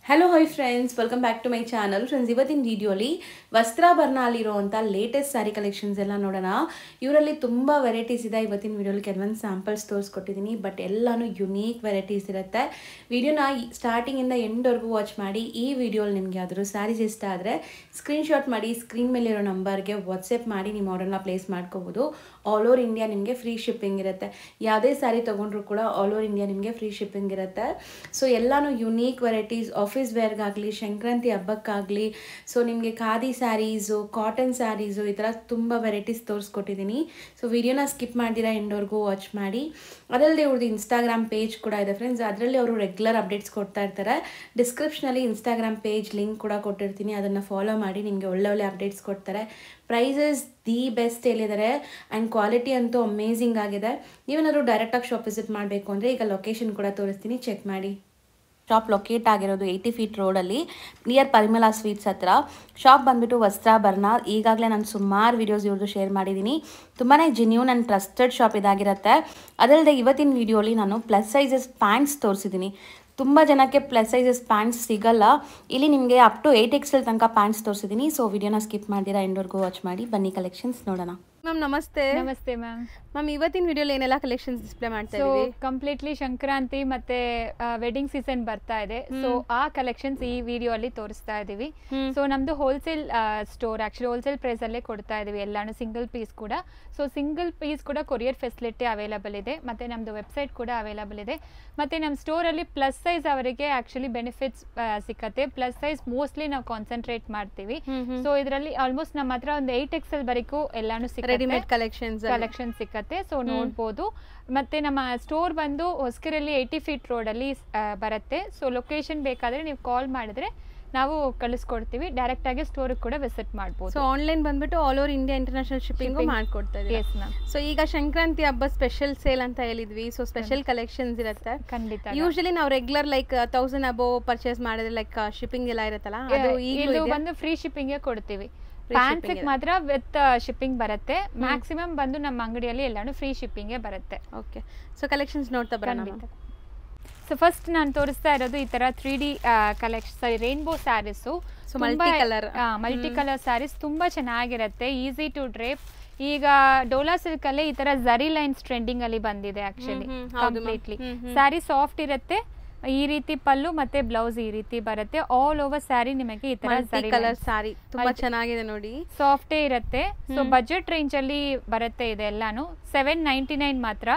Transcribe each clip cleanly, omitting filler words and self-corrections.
Hello hi friends, welcome back to my channel. Friends, ಇವತ್ತಿನ ವಿಡಿಯೋಲಿ ವಸ್ತ್ರಾಭರಣಲ್ಲಿರುವಂಥ latest sari collections ಎಲ್ಲ ನೋಡೋಣ. ಇವರಲ್ಲಿ ತುಂಬ ವೆರೈಟೀಸ್ ಇದೆ. ಇವತ್ತಿನ ವಿಡಿಯೋಲಿ ಕೆಲವೊಂದು ಸ್ಯಾಂಪಲ್ಸ್ ತೋರಿಸ್ಕೊಟ್ಟಿದ್ದೀನಿ, ಬಟ್ ಎಲ್ಲನೂ ಯುನೀಕ್ ವೆರೈಟೀಸ್ ಇರುತ್ತೆ. ವಿಡಿಯೋನ ಸ್ಟಾರ್ಟಿಂಗಿಂದ ಎಂಡ್ವರೆಗೂ ವಾಚ್ ಮಾಡಿ. ಈ ವಿಡಿಯೋಲಿ ನಿಮಗೆ ಯಾವ್ದಾದ್ರು ಸ್ಯಾರೀಸ್ ಇಷ್ಟ ಆದರೆ ಸ್ಕ್ರೀನ್ಶಾಟ್ ಮಾಡಿ ಸ್ಕ್ರೀನ್ ಮೇಲಿರೋ ನಂಬರ್ಗೆ ವಾಟ್ಸಪ್ ಮಾಡಿ ನಿಮ್ಮ ಆರ್ಡರ್ನ ಪ್ಲೇಸ್ ಮಾಡ್ಕೋಬೋದು. ಆಲ್ ಓವರ್ ಇಂಡಿಯಾ ನಿಮಗೆ ಫ್ರೀ ಶಿಪ್ಪಿಂಗ್ ಇರುತ್ತೆ. ಯಾವುದೇ ಸ್ಯಾರಿ ತೊಗೊಂಡ್ರು ಕೂಡ ಆಲ್ ಓವರ್ ಇಂಡಿಯಾ ನಿಮಗೆ ಫ್ರೀ ಶಿಪ್ಪಿಂಗ್ ಇರುತ್ತೆ. ಸೊ ಎಲ್ಲನೂ ಯುನೀಕ್ ವೆರೈಟೀಸ್, ಆಫೀಸ್ ವೇರ್ಗಾಗಲಿ, ಸಂಕ್ರಾಂತಿ ಹಬ್ಬಕ್ಕಾಗಲಿ, ಸೊ ನಿಮಗೆ ಖಾದಿ ಸ್ಯಾರೀಸು, ಕಾಟನ್ ಸ್ಯಾರೀಸು, ಈ ಥರ ತುಂಬ ವೆರೈಟೀಸ್ ತೋರಿಸ್ಕೊಟ್ಟಿದ್ದೀನಿ. ಸೊ ವಿಡಿಯೋನ ಸ್ಕಿಪ್ ಮಾಡಿದಿರಾ ಎಂಡ್ವರೆಗೂ ವಾಚ್ ಮಾಡಿ. ಅದಲ್ಲದೆ ಇವ್ರದ್ದು ಇನ್ಸ್ಟಾಗ್ರಾಮ್ ಪೇಜ್ ಕೂಡ ಇದೆ ಫ್ರೆಂಡ್ಸ್. ಅದರಲ್ಲಿ ಅವರು ರೆಗ್ಯುಲರ್ ಅಪ್ಡೇಟ್ಸ್ ಕೊಡ್ತಾ ಇರ್ತಾರೆ. ಡಿಸ್ಕ್ರಿಪ್ಷನಲ್ಲಿ ಇನ್ಸ್ಟಾಗ್ರಾಮ್ ಪೇಜ್ ಲಿಂಕ್ ಕೂಡ ಕೊಟ್ಟಿರ್ತೀನಿ, ಅದನ್ನು ಫಾಲೋ ಮಾಡಿ. ನಿಮಗೆ ಒಳ್ಳೆ ಒಳ್ಳೆ ಅಪ್ಡೇಟ್ಸ್ ಕೊಡ್ತಾರೆ. ಪ್ರೈಸಸ್ ದಿ ಬೆಸ್ಟ್ ಹೇಳಿದ್ದಾರೆ ಆ್ಯಂಡ್ ಕ್ವಾಲಿಟಿ ಅಂತೂ ಅಮೇಝಿಂಗ್ ಆಗಿದೆ. ನೀವೇನಾದರೂ ಡೈರೆಕ್ಟಾಗಿ ಶಾಪ್ ವಿಸಿಟ್ ಮಾಡಬೇಕು ಅಂದರೆ ಈಗ ಲೊಕೇಶನ್ ಕೂಡ ತೋರಿಸ್ತೀನಿ, ಚೆಕ್ ಮಾಡಿ. ಶಾಪ್ ಲೊಕೇಟ್ ಆಗಿರೋದು 80 ಫೀಟ್ ರೋಡಲ್ಲಿ ನಿಯರ್ ಪರಿಮಳ ಸ್ವೀಟ್ಸ್ ಹತ್ರ. ಶಾಪ್ ಬಂದುಬಿಟ್ಟು ವಸ್ತ್ರಾಭರಣ. ಈಗಾಗಲೇ ನಾನು ಸುಮಾರು ವೀಡಿಯೋಸ್ ಇವ್ರದ್ದು ಶೇರ್ ಮಾಡಿದ್ದೀನಿ. ತುಂಬಾ ಜೆನ್ಯೂನ್ ಆ್ಯಂಡ್ ಟ್ರಸ್ಟೆಡ್ ಶಾಪ್ ಇದಾಗಿರುತ್ತೆ. ಅದಲ್ಲದೆ ಇವತ್ತಿನ ವೀಡಿಯೋಲಿ ನಾನು ಪ್ಲಸ್ ಸೈಜಸ್ ಪ್ಯಾಂಟ್ಸ್ ತೋರಿಸಿದ್ದೀನಿ. ತುಂಬ ಜನಕ್ಕೆ ಪ್ಲಸ್ ಸೈಜಸ್ ಪ್ಯಾಂಟ್ಸ್ ಸಿಗಲ್ಲ. ಇಲ್ಲಿ ನಿಮಗೆ ಅಪ್ ಟು 8XL ತನಕ ಪ್ಯಾಂಟ್ಸ್ ತೋರಿಸಿದ್ದೀನಿ. ಸೊ ವಿಡಿಯೋನ ಸ್ಕಿಪ್ ಮಾಡಿದಿರಾ ಎಂಡ್ವರೆಗೂ ವಾಚ್ ಮಾಡಿ. ಬನ್ನಿ ಕಲೆಕ್ಷನ್ಸ್ ನೋಡೋಣ. ಮ್ಯಾಮ್ ನಮಸ್ತೆ. ನಮಸ್ತೆ ಮ್ಯಾಮ್. ಮ್ಯಾಮ್ ಇವತ್ತಿನ ವಿಡಿಯೋಲಿ ಏನೆಲ್ಲ ಕಲೆಕ್ಷನ್ಸ್ ಡಿಸ್ಪ್ಲೇ ಮಾಡ್ತಾ ಇದ್ದೀವಿ? ಕಂಪ್ಲೀಟ್ಲಿ ಸಂಕ್ರಾಂತಿ ಮತ್ತೆ ವೆಡ್ಡಿಂಗ್ ಸೀಸನ್ ಬರ್ತಾ ಇದೆ. ಸೊ ಆ ಕಲೆಕ್ಷನ್ಸ್ ಈ ವಿಡಿಯೋ ಅಲ್ಲಿ ತೋರಿಸ್ತಾ ಇದೀವಿ. ಸೊ ನಮ್ದು wholesale store, actually wholesale price ಅಲ್ಲೇ ಕೊಡ್ತಾ ಇದೀವಿ ಎಲ್ಲಾನು, ಸಿಂಗಲ್ ಪೀಸ್ ಕೂಡ. ಸೊ ಸಿಂಗಲ್ ಪೀಸ್ ಕೂಡ ಕೊರಿಯರ್ ಫೆಸಿಲಿಟಿ ಅವೈಲಬಲ್ ಇದೆ. ಮತ್ತೆ ನಮ್ದು ವೆಬ್ಸೈಟ್ ಕೂಡ ಅವೈಲಬಲ್ ಇದೆ. ಮತ್ತೆ ನಮ್ಮ ಸ್ಟೋರ್ ಅಲ್ಲಿ ಪ್ಲಸ್ ಸೈಜ್ ಅವರಿಗೆ ಆಕ್ಚುಲಿ ಬೆನಿಫಿಟ್ಸ್ ಸಿಕ್ಕತ್ತೆ. ಪ್ಲಸ್ ಸೈಜ್ ಮೋಸ್ಟ್ಲಿ ನಾವು ಕಾನ್ಸಂಟ್ರೇಟ್ ಮಾಡ್ತೀವಿ. ಸೊ ಇದರಲ್ಲಿ ಆಲ್ಮೋಸ್ಟ್ ನಮ್ಮ ಹತ್ರ ಒಂದು 8XL ವರೆಗೂ ಎಲ್ಲಾನು ಸಿಕ್ಕತ್ತೆ. ರೆಡಿಮೇಡ್ ಕಲೆಕ್ಷನ್ ಸಿಕ್ಕತ್ತೆ. ಸೊ ನೋಡ್ಬೋದು. ಮತ್ತೆ ನಮ್ಮ ಸ್ಟೋರ್ ಬಂದು ಹೊಸಕೆರೆಯಲ್ಲಿ 80 ಫೀಟ್ ರೋಡ್ ಅಲ್ಲಿ ಬರುತ್ತೆ. ಸೊ ಲೊಕೇಶನ್ ಬೇಕಾದ್ರೆ ನೀವು ಕಾಲ್ ಮಾಡಿದ್ರೆ ನಾವು ಕಳಿಸ್ಕೊಡ್ತೀವಿ. ಡೈರೆಕ್ಟ್ ಆಗಿ ಸ್ಟೋರ್ ಕೂಡ ವಿಸಿಟ್ ಮಾಡಬಹುದು. ಸೊ ಆನ್ಲೈನ್ ಬಂದ್ಬಿಟ್ಟು all over India international shipping ಮಾಡ್ಕೊಡ್ತಾ ಇದ್ದೀವಿ. Yes ma'am. ಸೊ ಈಗ ಸಂಕ್ರಾಂತಿ ಹಬ್ಬ ಸ್ಪೆಷಲ್ ಸೇಲ್ ಅಂತ ಹೇಳಿದ್ವಿ. ಸೊ ಸ್ಪೆಷಲ್ ಕಲೆಕ್ಷನ್ಸ್ ಇರುತ್ತೆ. ಖಂಡಿತ. ಯೂಶಲಿ ನಾವು ರೆಗ್ಯುಲರ್ ಲೈಕ್ 1000 ಅಬೋವ್ ಪರ್ಚೇಸ್ ಮಾಡಿದ್ರೆ ಲೈಕ್ ಶಿಪ್ಪಿಂಗ್ ಎಲ್ಲ ಇರುತ್ತಲ್ಲ, ಅದು ಇದು ಬಂದು ಫ್ರೀ ಶಿಪ್ಪಿಂಗ್ ಕೊಡ್ತೀವಿ. ಪ್ಯಾಂಟ್ಸ್ ಮಾತ್ರ ವಿತ್ ಶಿಪ್ಪಿಂಗ್ ಬರುತ್ತೆ. ಮ್ಯಾಕ್ಸಿಮಮ್ ಬಂದು ನಮ್ಮ ಅಂಗಡಿಯಲ್ಲಿ ಎಲ್ಲಾನು ಫ್ರೀ ಶಿಪ್ಪಿಂಗ್ ಬರುತ್ತೆ. ಓಕೆ. ಸೊ ಕಲೆಕ್ಷನ್ಸ್ ನೋಡ್ತಾ ಬರೋಣ. ಸೊ ಫಸ್ಟ್ ನಾನು ತೋರಿಸ್ತಾ ಇರೋದು ಈ ತರ 3D collection, rainbow saris. Multi colour saris ತುಂಬಾ ಚೆನ್ನಾಗಿರುತ್ತೆ, ಈಸಿ ಟು ಡ್ರೇಪ್. ಈಗ ಡೋಲಾ ಸಿಲ್ಕ್ ಅಲ್ಲೇ ಈ ತರ ಝರಿ ಲೈನ್ಸ್ ಟ್ರೆಂಡಿಂಗ್ ಅಲ್ಲಿ ಬಂದಿದೆ ಆಕ್ಚುಲಿ. ಕಂಪ್ಲೀಟ್ಲಿ ಸ್ಯಾರಿ ಸಾಫ್ಟ್ ಇರುತ್ತೆ. ಈ ರೀತಿ ಪಲ್ಲು ಮತ್ತೆ ಬ್ಲೌಸ್ ಈ ರೀತಿ ಬರುತ್ತೆ. ಆಲ್ ಓವರ್ ಸ್ಯಾರಿ ನಿಮಗೆ ಈ ತರ ಕಲರ್ ಸ್ಯಾರಿ ತುಂಬಾ ಚೆನ್ನಾಗಿದೆ ನೋಡಿ, ಸಾಫ್ಟೇ ಇರುತ್ತೆ. ಸೊ ಬಜೆಟ್ ರೇಂಜ್ ಅಲ್ಲಿ ಬರುತ್ತೆ ಇದೆ ಎಲ್ಲಾನು. 799 ಮಾತ್ರ.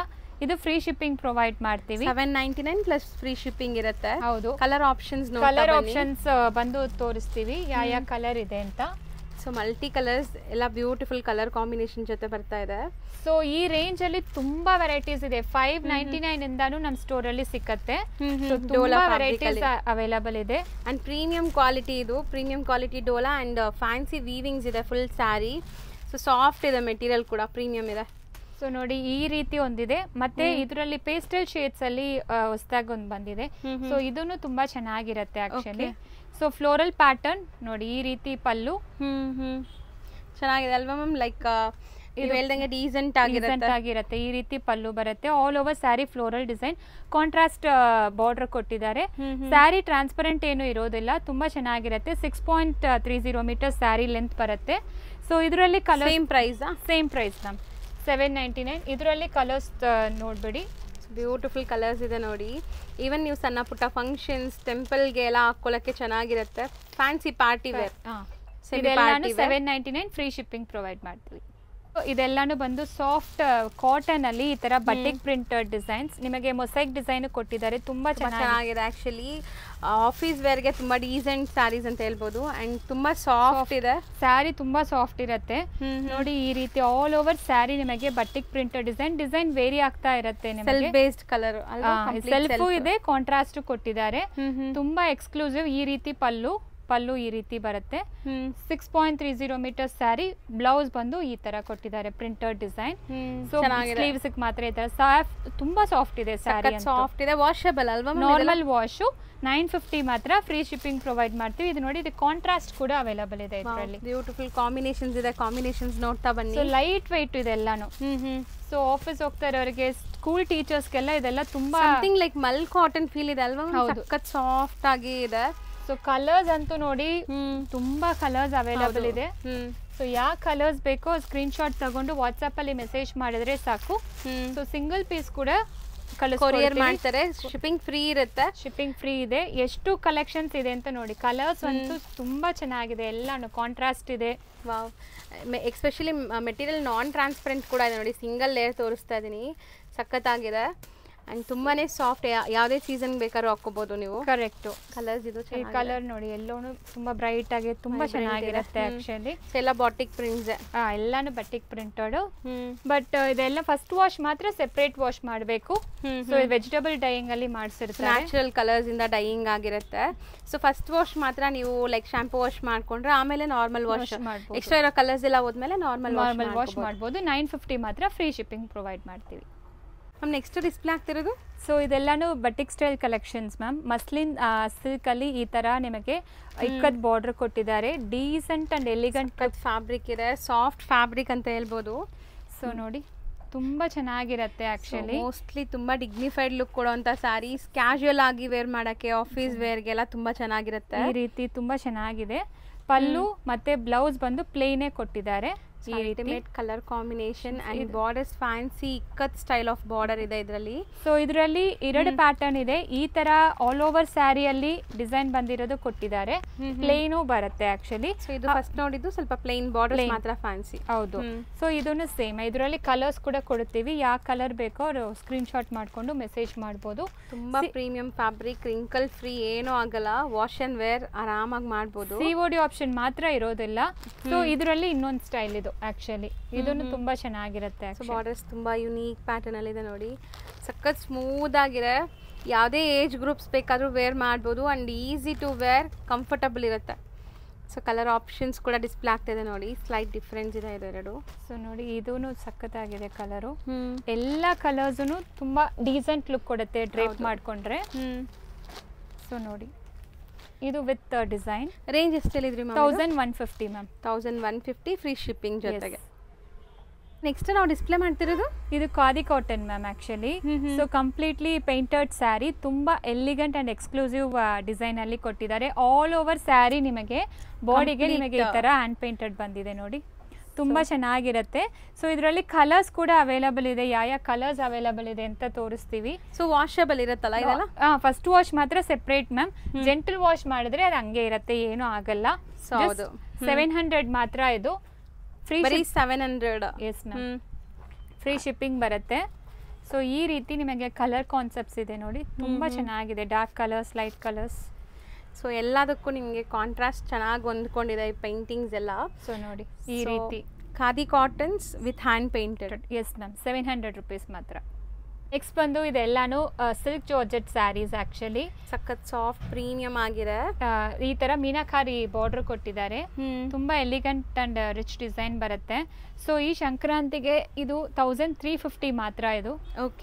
ಇದು ಫ್ರೀ ಶಿಪ್ಪಿಂಗ್ ಪ್ರೊವೈಡ್ ಮಾಡ್ತೀವಿ. 799 ಪ್ಲಸ್ ಫ್ರೀ ಶಿಪ್ಪಿಂಗ್ ಇರುತ್ತೆ. ಹೌದು. ಕಲರ್ ಆಪ್ಷನ್ಸ್ ಬಂದು ತೋರಿಸ್ತೀವಿ ಯಾವ ಕಲರ್ ಇದೆ ಅಂತ. ಸೊ ಮಲ್ಟಿ ಕಲರ್ಸ್ ಎಲ್ಲ ಬ್ಯೂಟಿಫುಲ್ ಕಲರ್ ಕಾಂಬಿನೇಷನ್ ಜೊತೆ ಬರ್ತಾ ಇದೆ. ಸೊ ಈ ರೇಂಜ್ ಅಲ್ಲಿ ತುಂಬಾ ವೆರೈಟೀಸ್ ಇದೆ. 599 ಇಂದಾನು ನಮ್ಮ ಸ್ಟೋರ್ ಅಲ್ಲಿ ಸಿಕ್ಕತ್ತೆ. ತುಂಬಾ ವೆರೈಟೀಸ್ ಅವೈಲಬಲ್ ಇದೆ. ಅಂಡ್ ಪ್ರೀಮಿಯಂ ಕ್ವಾಲಿಟಿ, ಇದು premium quality Dhola and fancy weavings ಇದೆ ಫುಲ್ ಸ್ಯಾರಿ. ಸೊ ಸಾಫ್ಟ್ ಇದೆ, ಮೆಟೀರಿಯಲ್ ಕೂಡ ಪ್ರೀಮಿಯಂ ಇದೆ. ಸೊ ನೋಡಿ ಈ ರೀತಿ ಒಂದಿದೆ. ಮತ್ತೆ ಇದರಲ್ಲಿ ಪೇಸ್ಟಲ್ ಶೇಡ್ಸ್ ಅಲ್ಲಿ ಹೊಸದಾಗಿ ಒಂದು ಬಂದಿದೆ. ಸೊ ಇದನ್ನು ತುಂಬಾ ಚೆನ್ನಾಗಿರುತ್ತೆ ಆಕ್ಚುಲಿ. ಸೊ ಫ್ಲೋರಲ್ ಪ್ಯಾಟರ್ನ್ ನೋಡಿ, ಈ ರೀತಿ ಪಲ್ಲು ಚೆನ್ನಾಗಿದೆ ಅಲ್ವಾ ಮ್ಯಾಮ್? ಲೈಕ್ ಇದು ಹೇಳ್ದಂಗೆ ಡೀಸೆಂಟ್ ಆಗಿರುತ್ತೆ. ಈ ರೀತಿ ಪಲ್ಲು ಬರುತ್ತೆ. All over sari floral design, contrast border ಕೊಟ್ಟಿದ್ದಾರೆ. ಸ್ಯಾರಿ ಟ್ರಾನ್ಸ್ಪರೆಂಟ್ ಏನು ಇರೋದಿಲ್ಲ, ತುಂಬಾ ಚೆನ್ನಾಗಿರುತ್ತೆ. 6.30 ಮೀಟರ್ ಸ್ಯಾರಿ ಲೆಂತ್ ಬರುತ್ತೆ. ಸೊ ಇದರಲ್ಲಿ ಕಲರ್ ಸೇಮ್ ಪ್ರೈಸ್ ಮ್ಯಾಮ್, 799. ಇದರಲ್ಲಿ ಕಲರ್ಸ್ ನೋಡ್ಬಿಡಿ, ಬ್ಯೂಟಿಫುಲ್ ಕಲರ್ಸ್ ಇದೆ ನೋಡಿ. ಈವನ್ ನೀವು ಸಣ್ಣ ಪುಟ್ಟ ಫಂಕ್ಷನ್ಸ್, ಟೆಂಪಲ್ಗೆ ಎಲ್ಲ ಹಾಕೊಳ್ಳಕ್ಕೆ ಚೆನ್ನಾಗಿರುತ್ತೆ. Fancy party wear. 799 free shipping provide ಮಾಡ್ತೀವಿ. ಇದೆಲ್ಲಾನು ಬಂದು ಸಾಫ್ಟ್ ಕಾಟನ್ ಅಲ್ಲಿ ಈ ತರ ಬಟಿಕ್ ಪ್ರಿಂಟೆಡ್ ಡಿಸೈನ್ಸ್, ನಿಮಗೆ ಮೊಸೈಕ್ ಡಿಸೈನ್ ಕೊಟ್ಟಿದ್ದಾರೆ. ತುಂಬಾ ಚೆನ್ನಾಗಿದೆ ಆಕ್ಚುಲಿ. ಆಫೀಸ್ ವೇರ್ಗೆ ತುಂಬಾ ಡೀಸೆಂಟ್ ಸ್ಯಾರೀಸ್ ಅಂತ ಹೇಳ್ಬೋದು. ಅಂಡ್ ತುಂಬಾ ಸಾಫ್ಟ್ ಇದೆ ಸ್ಯಾರಿ, ತುಂಬಾ ಸಾಫ್ಟ್ ಇರುತ್ತೆ ನೋಡಿ. ಈ ರೀತಿ ಆಲ್ ಓವರ್ ಸ್ಯಾರಿ ನಿಮಗೆ ಬಟಿಕ್ ಪ್ರಿಂಟೆಡ್ ಡಿಸೈನ್ ವೇರಿ ಆಗ್ತಾ ಇರುತ್ತೆ. ನಿಮಗೆ ಬೇಸ್ಡ್ ಕಲರ್ ಸೆಲ್ಫು ಇದೆ, ಕಾಂಟ್ರಾಸ್ಟ್ ಕೊಟ್ಟಿದ್ದಾರೆ. ತುಂಬಾ ಎಕ್ಸ್ಕ್ಲೂಸಿವ್. ಈ ರೀತಿ ಪಲ್ಲು ಈ ರೀತಿ ಬರುತ್ತೆ. 6.30 ಮೀಟರ್ ಸ್ಯಾರಿ. ಬ್ಲೌಸ್ ಬಂದು ಈ ತರ ಕೊಟ್ಟಿದ್ದಾರೆ, ಪ್ರಿಂಟೆಡ್ ಡಿಸೈನ್. ಸೊ ಸ್ಲೀವ್ಸ್ ಮಾತ್ರ ಈ ತರ ತುಂಬಾ ಸಾಫ್ಟ್ ಇದೆ ಸ್ಯಾರಿ. ಸಾಫ್ಟ್ ಇದೆ, ವಾಷಬಲ್ ಅಲ್ವಾ? Normal wash. 950 ಮಾತ್ರ ಫ್ರೀ ಶಿಪ್ಪಿಂಗ್ ಪ್ರೊವೈಡ್ ಮಾಡ್ತೀವಿ. ಇದು ನೋಡಿ, ಇದು ಕಾಂಟ್ರಾಸ್ಟ್ ಕೂಡ ಅವೈಲಬಲ್ ಇದೆ. ಇದರಲ್ಲಿ ಬ್ಯೂಟಿಫುಲ್ ಕಾಂಬಿನೇಷನ್ಸ್ ಇದೆ. ಕಾಂಬಿನೇಷನ್ಸ್ ನೋಡ್ತಾ ಬನ್ನಿ. ಸೊ ಲೈಟ್ ವೆಯ್ಟ್ ಇದೆ ಎಲ್ಲಾನು. ಸೊ ಆಫೀಸ್ ಹೋಗ್ತಾ ಇರೋರಿಗೆ, ಸ್ಕೂಲ್ ಟೀಚರ್ಸ್ಗೆಲ್ಲ ಇದೆಲ್ಲ ತುಂಬಾ ಲೈಕ್ ಮಲ್ ಕಾಟನ್ ಫೀಲ್ ಇದೆ ಅಲ್ವಾ? ಸಖತ್ ಸಾಫ್ಟ್ ಆಗಿ ಇದೆ. ಸೊ ಕಲರ್ಸ್ ಅಂತೂ ನೋಡಿ ತುಂಬಾ ಕಲರ್ಸ್ ಅವೈಲಬಲ್ ಇದೆ. ಸೊ ಯಾವ ಕಲರ್ಸ್ ಬೇಕೋ ಸ್ಕ್ರೀನ್ ಶಾಟ್ ತಗೊಂಡು ವಾಟ್ಸ್ಆಪ್ ಅಲ್ಲಿ ಮೆಸೇಜ್ ಮಾಡಿದ್ರೆ ಸಾಕು. ಸೊ ಸಿಂಗಲ್ ಪೀಸ್ ಕೂಡ ಕೊರಿಯರ್ ಮಾಡ್ತಾರೆ, ಶಿಪ್ಪಿಂಗ್ ಫ್ರೀ ಇರುತ್ತೆ. ಶಿಪ್ಪಿಂಗ್ ಫ್ರೀ ಇದೆ. ಎಷ್ಟು ಕಲೆಕ್ಷನ್ಸ್ ಇದೆ ಅಂತ ನೋಡಿ. ಕಲರ್ಸ್ ಅಂತೂ ತುಂಬಾ ಚೆನ್ನಾಗಿದೆ, ಎಲ್ಲಾನು ಕಾಂಟ್ರಾಸ್ಟ್ ಇದೆ. ವಾವ್, ಎಸ್ಪೆಷಲಿ ಮೆಟೀರಿಯಲ್ ನಾನ್ ಟ್ರಾನ್ಸ್ಪರೆಂಟ್ ಕೂಡ ಇದೆ ನೋಡಿ. ಸಿಂಗಲ್ ಲೇಯರ್ ತೋರಿಸ್ತಾ ಇದ್ದೀನಿ, ಸಖತ್ತಾಗಿದೆ. ಅಂಡ್ ತುಂಬಾನೇ ಸಾಫ್ಟ್, ಯಾವುದೇ ಸೀಸನ್ ಬೇಕಾದ್ರೂ ಹಾಕೋಬಹುದು ನೀವು. ಕರೆಕ್ಟ್. ಕಲರ್ಸ್ ಇದು ಈ ಕಲರ್ ನೋಡಿ, ಎಲ್ಲೋನು ತುಂಬಾ ಬ್ರೈಟ್ ಆಗಿ ತುಂಬಾ ಚೆನ್ನಾಗಿರುತ್ತೆ ಆಕ್ಚುಲಿ. ಎಲ್ಲ ಬಾಟಿಕ್ ಪ್ರಿಂಟ್ಸ್, ಎಲ್ಲಾನು ಬಟಿಕ್ ಪ್ರಿಂಟೆಡ್. ಬಟ್ ಇದೆಲ್ಲ ಫಸ್ಟ್ ವಾಶ್ ಮಾತ್ರ ಸೆಪರೇಟ್ ವಾಶ್ ಮಾಡಬೇಕು. ಸೊ ವೆಜಿಟಬಲ್ ಡೈಯಿಂಗ್ ಅಲ್ಲಿ ಮಾಡಿಸಿರ್ತಾರೆ, ನ್ಯಾಚುರಲ್ ಕಲರ್ಸ್ ಇಂದ ಡೈಯಿಂಗ್ ಆಗಿರುತ್ತೆ. ಸೊ ಫಸ್ಟ್ ವಾಶ್ ಮಾತ್ರ ನೀವು ಲೈಕ್ ಶಾಂಪೂ ವಾಶ್ ಮಾಡ್ಕೊಂಡ್ರೆ ಆಮೇಲೆ ನಾರ್ಮಲ್ ವಾಶ್ ಮಾಡ್ಬೋದು. ಎಕ್ಸ್ಟ್ರಾ ಇರೋ ಕಲರ್ಸ್ ಎಲ್ಲ ಹೋದ್ಮೇಲೆ ನಾರ್ಮಲ್ ವಾಶ್ ಮಾಡ್ಬೋದು. 950 ಮಾತ್ರ ಫ್ರೀ ಶಿಪ್ಪಿಂಗ್ ಪ್ರೊವೈಡ್ ಮಾಡ್ತೀವಿ. ಮ್ಯಾಮ್ ನೆಕ್ಸ್ಟ್ ಡಿಸ್ಪ್ಲೇ ಆಗ್ತಿರೋದು, ಸೊ ಇದೆಲ್ಲಾನು batik style collections ma'am. Muslin silk ಅಲ್ಲಿ ಈ ತರ ನಿಮಗೆ ಇಕ್ಕದ್ ಬಾರ್ಡರ್ ಕೊಟ್ಟಿದ್ದಾರೆ. ಡೀಸೆಂಟ್ ಅಂಡ್ ಎಲಿಗೆಂಟ್ ಫ್ಯಾಬ್ರಿಕ್ ಇದೆ, ಸಾಫ್ಟ್ ಫ್ಯಾಬ್ರಿಕ್ ಅಂತ ಹೇಳ್ಬೋದು. ಸೊ ನೋಡಿ, ತುಂಬಾ ಚೆನ್ನಾಗಿರುತ್ತೆ ಆಕ್ಚುಲಿ. ಮೋಸ್ಟ್ಲಿ ತುಂಬಾ ಡಿಗ್ನಿಫೈಡ್ ಲುಕ್ ಕೊಡುವಂತ ಸ್ಯಾರೀಸ್, ಕ್ಯಾಶುಯಲ್ ಆಗಿ ವೇರ್ ಮಾಡಕ್ಕೆ, ಆಫೀಸ್ ವೇರ್ಗೆಲ್ಲ ತುಂಬಾ ಚೆನ್ನಾಗಿರುತ್ತೆ. ಈ ರೀತಿ ತುಂಬಾ ಚೆನ್ನಾಗಿದೆ. ಪಲ್ಲು ಮತ್ತೆ ಬ್ಲೌಸ್ ಬಂದು ಪ್ಲೇನೇ ಕೊಟ್ಟಿದ್ದಾರೆ. Ultimate colour combination and borders fancy ikat style of border ಇದೆ ಇದರಲ್ಲಿ. ಸೊ ಇದರಲ್ಲಿ 2 ಪ್ಯಾಟರ್ನ್ ಇದೆ. ಈ ತರ ಆಲ್ ಓವರ್ ಸ್ಯಾರಿಯಲ್ಲಿ ಡಿಸೈನ್ ಬಂದಿರೋದು ಕೊಟ್ಟಿದ್ದಾರೆ. ಪ್ಲೇನು ಬರುತ್ತೆ ಆಕ್ಚುಲಿ. ಸೊ ಇದು ಫಸ್ಟ್ ನೋಡಿದ್ದು ಸ್ವಲ್ಪ ಪ್ಲೇನ್ ಬಾರ್ಡರ್ ಮಾತ್ರ ಫ್ಯಾನ್ಸಿ. ಹೌದು. ಸೊ ಇದನ್ನು ಸೇಮ್. ಇದರಲ್ಲಿ ಕಲರ್ಸ್ ಕೂಡ ಕೊಡುತ್ತೀವಿ. ಯಾವ ಕಲರ್ ಬೇಕೋ ಅವರು ಸ್ಕ್ರೀನ್ ಶಾಟ್ ಮಾಡ್ಕೊಂಡು ಮೆಸೇಜ್ ಮಾಡಬಹುದು. ತುಂಬಾ ಪ್ರೀಮಿಯಂ ಫ್ಯಾಬ್ರಿಕ್, ರಿಂಕಲ್ ಫ್ರೀ, ಏನೂ ಆಗಲ್ಲ, ವಾಶ್ ಅಂಡ್ ವೇರ್ ಆರಾಮಾಗಿ ಮಾಡಬಹುದು. COD ಆಪ್ಷನ್ ಮಾತ್ರ ಇರೋದಿಲ್ಲ. ಸೊ ಇದರಲ್ಲಿ ಇನ್ನೊಂದು ಸ್ಟೈಲ್ ಇದು ಆಕ್ಚುಲಿ. ಇದನ್ನು ತುಂಬಾ ಚೆನ್ನಾಗಿರುತ್ತೆ. ಬಾರ್ಡರ್ಸ್ ತುಂಬಾ ಯುನೀಕ್ ಪ್ಯಾಟರ್ನ್ ಅಲ್ಲಿ ಇದೆ ನೋಡಿ, ಸಖತ್ ಸ್ಮೂತ್ ಆಗಿದೆ. ಯಾವುದೇ ಏಜ್ ಗ್ರೂಪ್ಸ್ ಬೇಕಾದ್ರೂ ವೇರ್ ಮಾಡ್ಬೋದು and easy to wear, comfortable ಇರುತ್ತೆ. ಸೊ ಕಲರ್ ಆಪ್ಷನ್ಸ್ ಕೂಡ ಡಿಸ್ಪ್ಲೇ ಆಗ್ತಿದೆ ನೋಡಿ, ಸ್ಲೈಟ್ ಡಿಫ್ರೆನ್ಸ್ ಇದೆ ಇದೆರಡು. ಸೊ ನೋಡಿ, ಇದೂನು ಸಖತ್ತಾಗಿದೆ ಕಲರು. ಎಲ್ಲ ಕಲರ್ಸು ತುಂಬಾ ಡೀಸೆಂಟ್ ಲುಕ್ ಕೊಡುತ್ತೆ ಡ್ರೇಪ್ ಮಾಡ್ಕೊಂಡ್ರೆ. ಸೊ ನೋಡಿ, ಇದು ವಿತ್ ಡಿಸೈನ್. ರೇಂಜ್ ಎಷ್ಟು ಹೇಳಿದ್ರಿ ಮ್ಯಾಮ್? 1150 ಮ್ಯಾಮ್. 1150 ಫ್ರೀ ಶಿಪ್ಪಿಂಗ್ ಜೊತೆಗೆ. ನೆಕ್ಸ್ಟ್ ನಾವು ಡಿಸ್ಪ್ಲೇ ಮಾಡ್ತಿರೋದು ಇದು khadi cotton ma'am actually. So completely painted sari, ತುಂಬಾ ಎಲಿಗೆಂಟ್ ಅಂಡ್ ಎಕ್ಸ್ಕ್ಲೂಸಿವ್ ಡಿಸೈನ್ ಅಲ್ಲಿ ಕೊಟ್ಟಿದ್ದಾರೆ. ಆಲ್ ಓವರ್ ಸ್ಯಾರಿ ನಿಮಗೆ ಬಾಡಿಗೆ ನಿಮಗೆ ಈ ತರ ಹ್ಯಾಂಡ್ ಪೇಂಟೆಡ್ ಬಂದಿದೆ ನೋಡಿ, ತುಂಬಾ ಚೆನ್ನಾಗಿರುತ್ತೆ. ಸೊ ಇದರಲ್ಲಿ ಕಲರ್ಸ್ ಕೂಡ ಅವೈಲಬಲ್ ಇದೆ. ಯಾವ ಕಲರ್ಸ್ ಅವೈಲಬಲ್ ಇದೆ ಅಂತ ತೋರಿಸ್ತೀವಿ. ಸೊ ವಾಷಬಲ್ ಇರುತ್ತಲ್ಲ ಇದೆಲ್ಲ? ಫಸ್ಟ್ ವಾಶ್ ಮಾತ್ರ ಸೆಪರೇಟ್ ಮ್ಯಾಮ್. ಜೆಂಟಲ್ ವಾಶ್ ಮಾಡಿದ್ರೆ ಅದು ಹಂಗೆ ಇರುತ್ತೆ, ಏನೂ ಆಗಲ್ಲ. 700 ಮಾತ್ರ ಇದು. Free 700. Yes ma'am, free shipping ಬರುತ್ತೆ. ಸೊ ಈ ರೀತಿ ನಿಮಗೆ ಕಲರ್ ಕಾನ್ಸೆಪ್ಟ್ಸ್ ಇದೆ ನೋಡಿ, ತುಂಬಾ ಚೆನ್ನಾಗಿದೆ. Dark colours, light colours. So ಎಲ್ಲದಕ್ಕೂ ನಿಮಗೆ ಕಾಂಟ್ರಾಸ್ಟ್ ಚೆನ್ನಾಗಿ ಹೊಂದ್ಕೊಂಡಿದೆ ಈ ಪೇಂಟಿಂಗ್ಸ್ ಎಲ್ಲ. ಸೊ ನೋಡಿ, ಈ ರೀತಿ khadi cottons with hand painted. Yes ma'am, 700 rupees ಮಾತ್ರ. ನೆಕ್ಸ್ಟ್ ಬಂದು ಇದೆಲ್ಲಾನು ಸಿಲ್ಕ್ ಜಾರ್ಜೆಟ್ ಸ್ಯಾರೀಸ್ ಆಕ್ಚುಲಿ. ಸಖತ್ ಸಾಫ್ಟ್ ಪ್ರೀಮಿಯಂ ಆಗಿದೆ. ಈ ತರ ಮೀನಾಕಾರಿ ಬಾರ್ಡರ್ ಕೊಟ್ಟಿದ್ದಾರೆ. ತುಂಬಾ ಎಲಿಗೆಂಟ್ ಅಂಡ್ ರಿಚ್ ಡಿಸೈನ್ ಬರುತ್ತೆ. ಸೊ ಈ ಸಂಕ್ರಾಂತಿಗೆ ಇದು 1350 ಮಾತ್ರ. ಇದು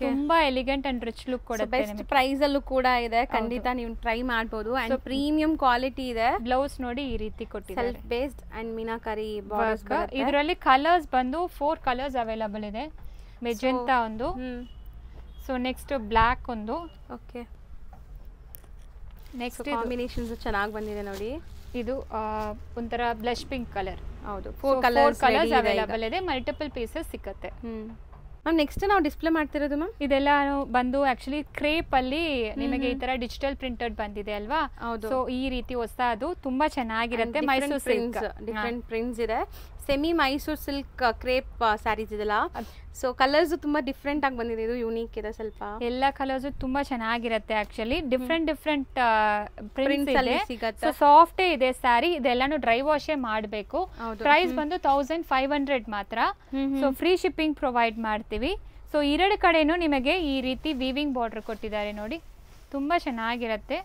ತುಂಬಾ ಎಲಿಗೆಂಟ್ ಅಂಡ್ ರಿಚ್ ಲುಕ್ ಕೊಡುತ್ತೆ. ಬೆಸ್ಟ್ ಪ್ರೈಸ್ ಅಲ್ಲೂ ಕೂಡ ಇದೆ, ಖಂಡಿತ ನೀವು ಟ್ರೈ ಮಾಡಬಹುದು. ಅಂಡ್ ಪ್ರೀಮಿಯಂ ಕ್ವಾಲಿಟಿ ಇದೆ. ಬ್ಲೌಸ್ ನೋಡಿ ಈ ರೀತಿ ಕೊಟ್ಟಿದ್ದಾರೆ, self based and meenakari borders. ಇದರಲ್ಲಿ ಕಲರ್ಸ್ ಬಂದು 4 ಕಲರ್ಸ್ ಅವೈಲಬಲ್ ಇದೆ. ಮೆಜೆಂಟಾ ಒಂದು, ಸೊ ನೆಕ್ಸ್ಟ್ ಬ್ಲ್ಯಾಕ್ ಒಂದು. ಓಕೆ, ನೆಕ್ಸ್ಟ್ ಕಾಂಬಿನೇಷನ್ಸ್ ಚೆನ್ನಾಗಿ ಬಂದಿದೆ ನೋಡಿ. ಇದು ಒಂಥರ ಬ್ಲಶ್ ಪಿಂಕ್ ಕಲರ್. ಹೌದು, 4 ಕಲರ್ಸ್ ಅವೈಲಬಲ್ ಇದೆ. ಮಲ್ಟಿಪಲ್ ಪೀಸಸ್ ಸಿಕ್ಕತ್ತೆ. ಮ್ಯಾಮ್ ನೆಕ್ಸ್ಟ್ ನಾವು ಡಿಸ್ಪ್ಲೇ ಮಾಡ್ತಿರೋದು ಮ್ಯಾಮ್, ಇದೆಲ್ಲ ಬಂದು ಆಕ್ಚುಲಿ ಕ್ರೇಪ್ ಅಲ್ಲಿ ನಿಮಗೆ ಈ ತರ ಡಿಜಿಟಲ್ ಪ್ರಿಂಟೆಡ್ ಬಂದಿದೆ ಅಲ್ವಾ. ಸೊ ಈ ರೀತಿ ಹೊಸ, ಅದು ತುಂಬಾ ಚೆನ್ನಾಗಿರುತ್ತೆ. ಮೈಸೂರು ಸಿಲ್ಕ್ ಡಿಫ್ರೆಂಟ್ ಪ್ರಿಂಟ್ಸ್ ಇದೆ. Semi Mysore silk crepe sarees ಇದೆಲ್ಲ. ಸೊ ಕಲರ್ಸ್ ತುಂಬಾ ಡಿಫ್ರೆಂಟ್ ಆಗಿ ಬಂದಿದೆ, ಇದು ಯೂನಿಕ್ ಇದೆ ಸ್ವಲ್ಪ. ಎಲ್ಲ ಕಲರ್ಸ್ ತುಂಬಾ ಚೆನ್ನಾಗಿರುತ್ತೆ ಆಕ್ಚುಲಿ. ಡಿಫ್ರೆಂಟ್ ಪ್ರಿಂಟ್ಸ್ ಇದೆ. ಸೊ ಸಾಫ್ಟ್ ಇದೆ ಸ್ಯಾರಿ. ಇದೆಲ್ಲಾನು ಡ್ರೈ ವಾಶೇ ಮಾಡಬೇಕು. ಪ್ರೈಸ್ ಬಂದು 1500 ಮಾತ್ರ. ಸೊ ಫ್ರೀ ಶಿಪ್ಪಿಂಗ್ ಪ್ರೊವೈಡ್ ಮಾಡ್ತೀವಿ. ಸೊ 2 ಕಡೆನೂ ನಿಮಗೆ ಈ ರೀತಿ ವೀವಿಂಗ್ ಬಾರ್ಡರ್ ಕೊಟ್ಟಿದ್ದಾರೆ ನೋಡಿ, ತುಂಬಾ ಚೆನ್ನಾಗಿರುತ್ತೆ.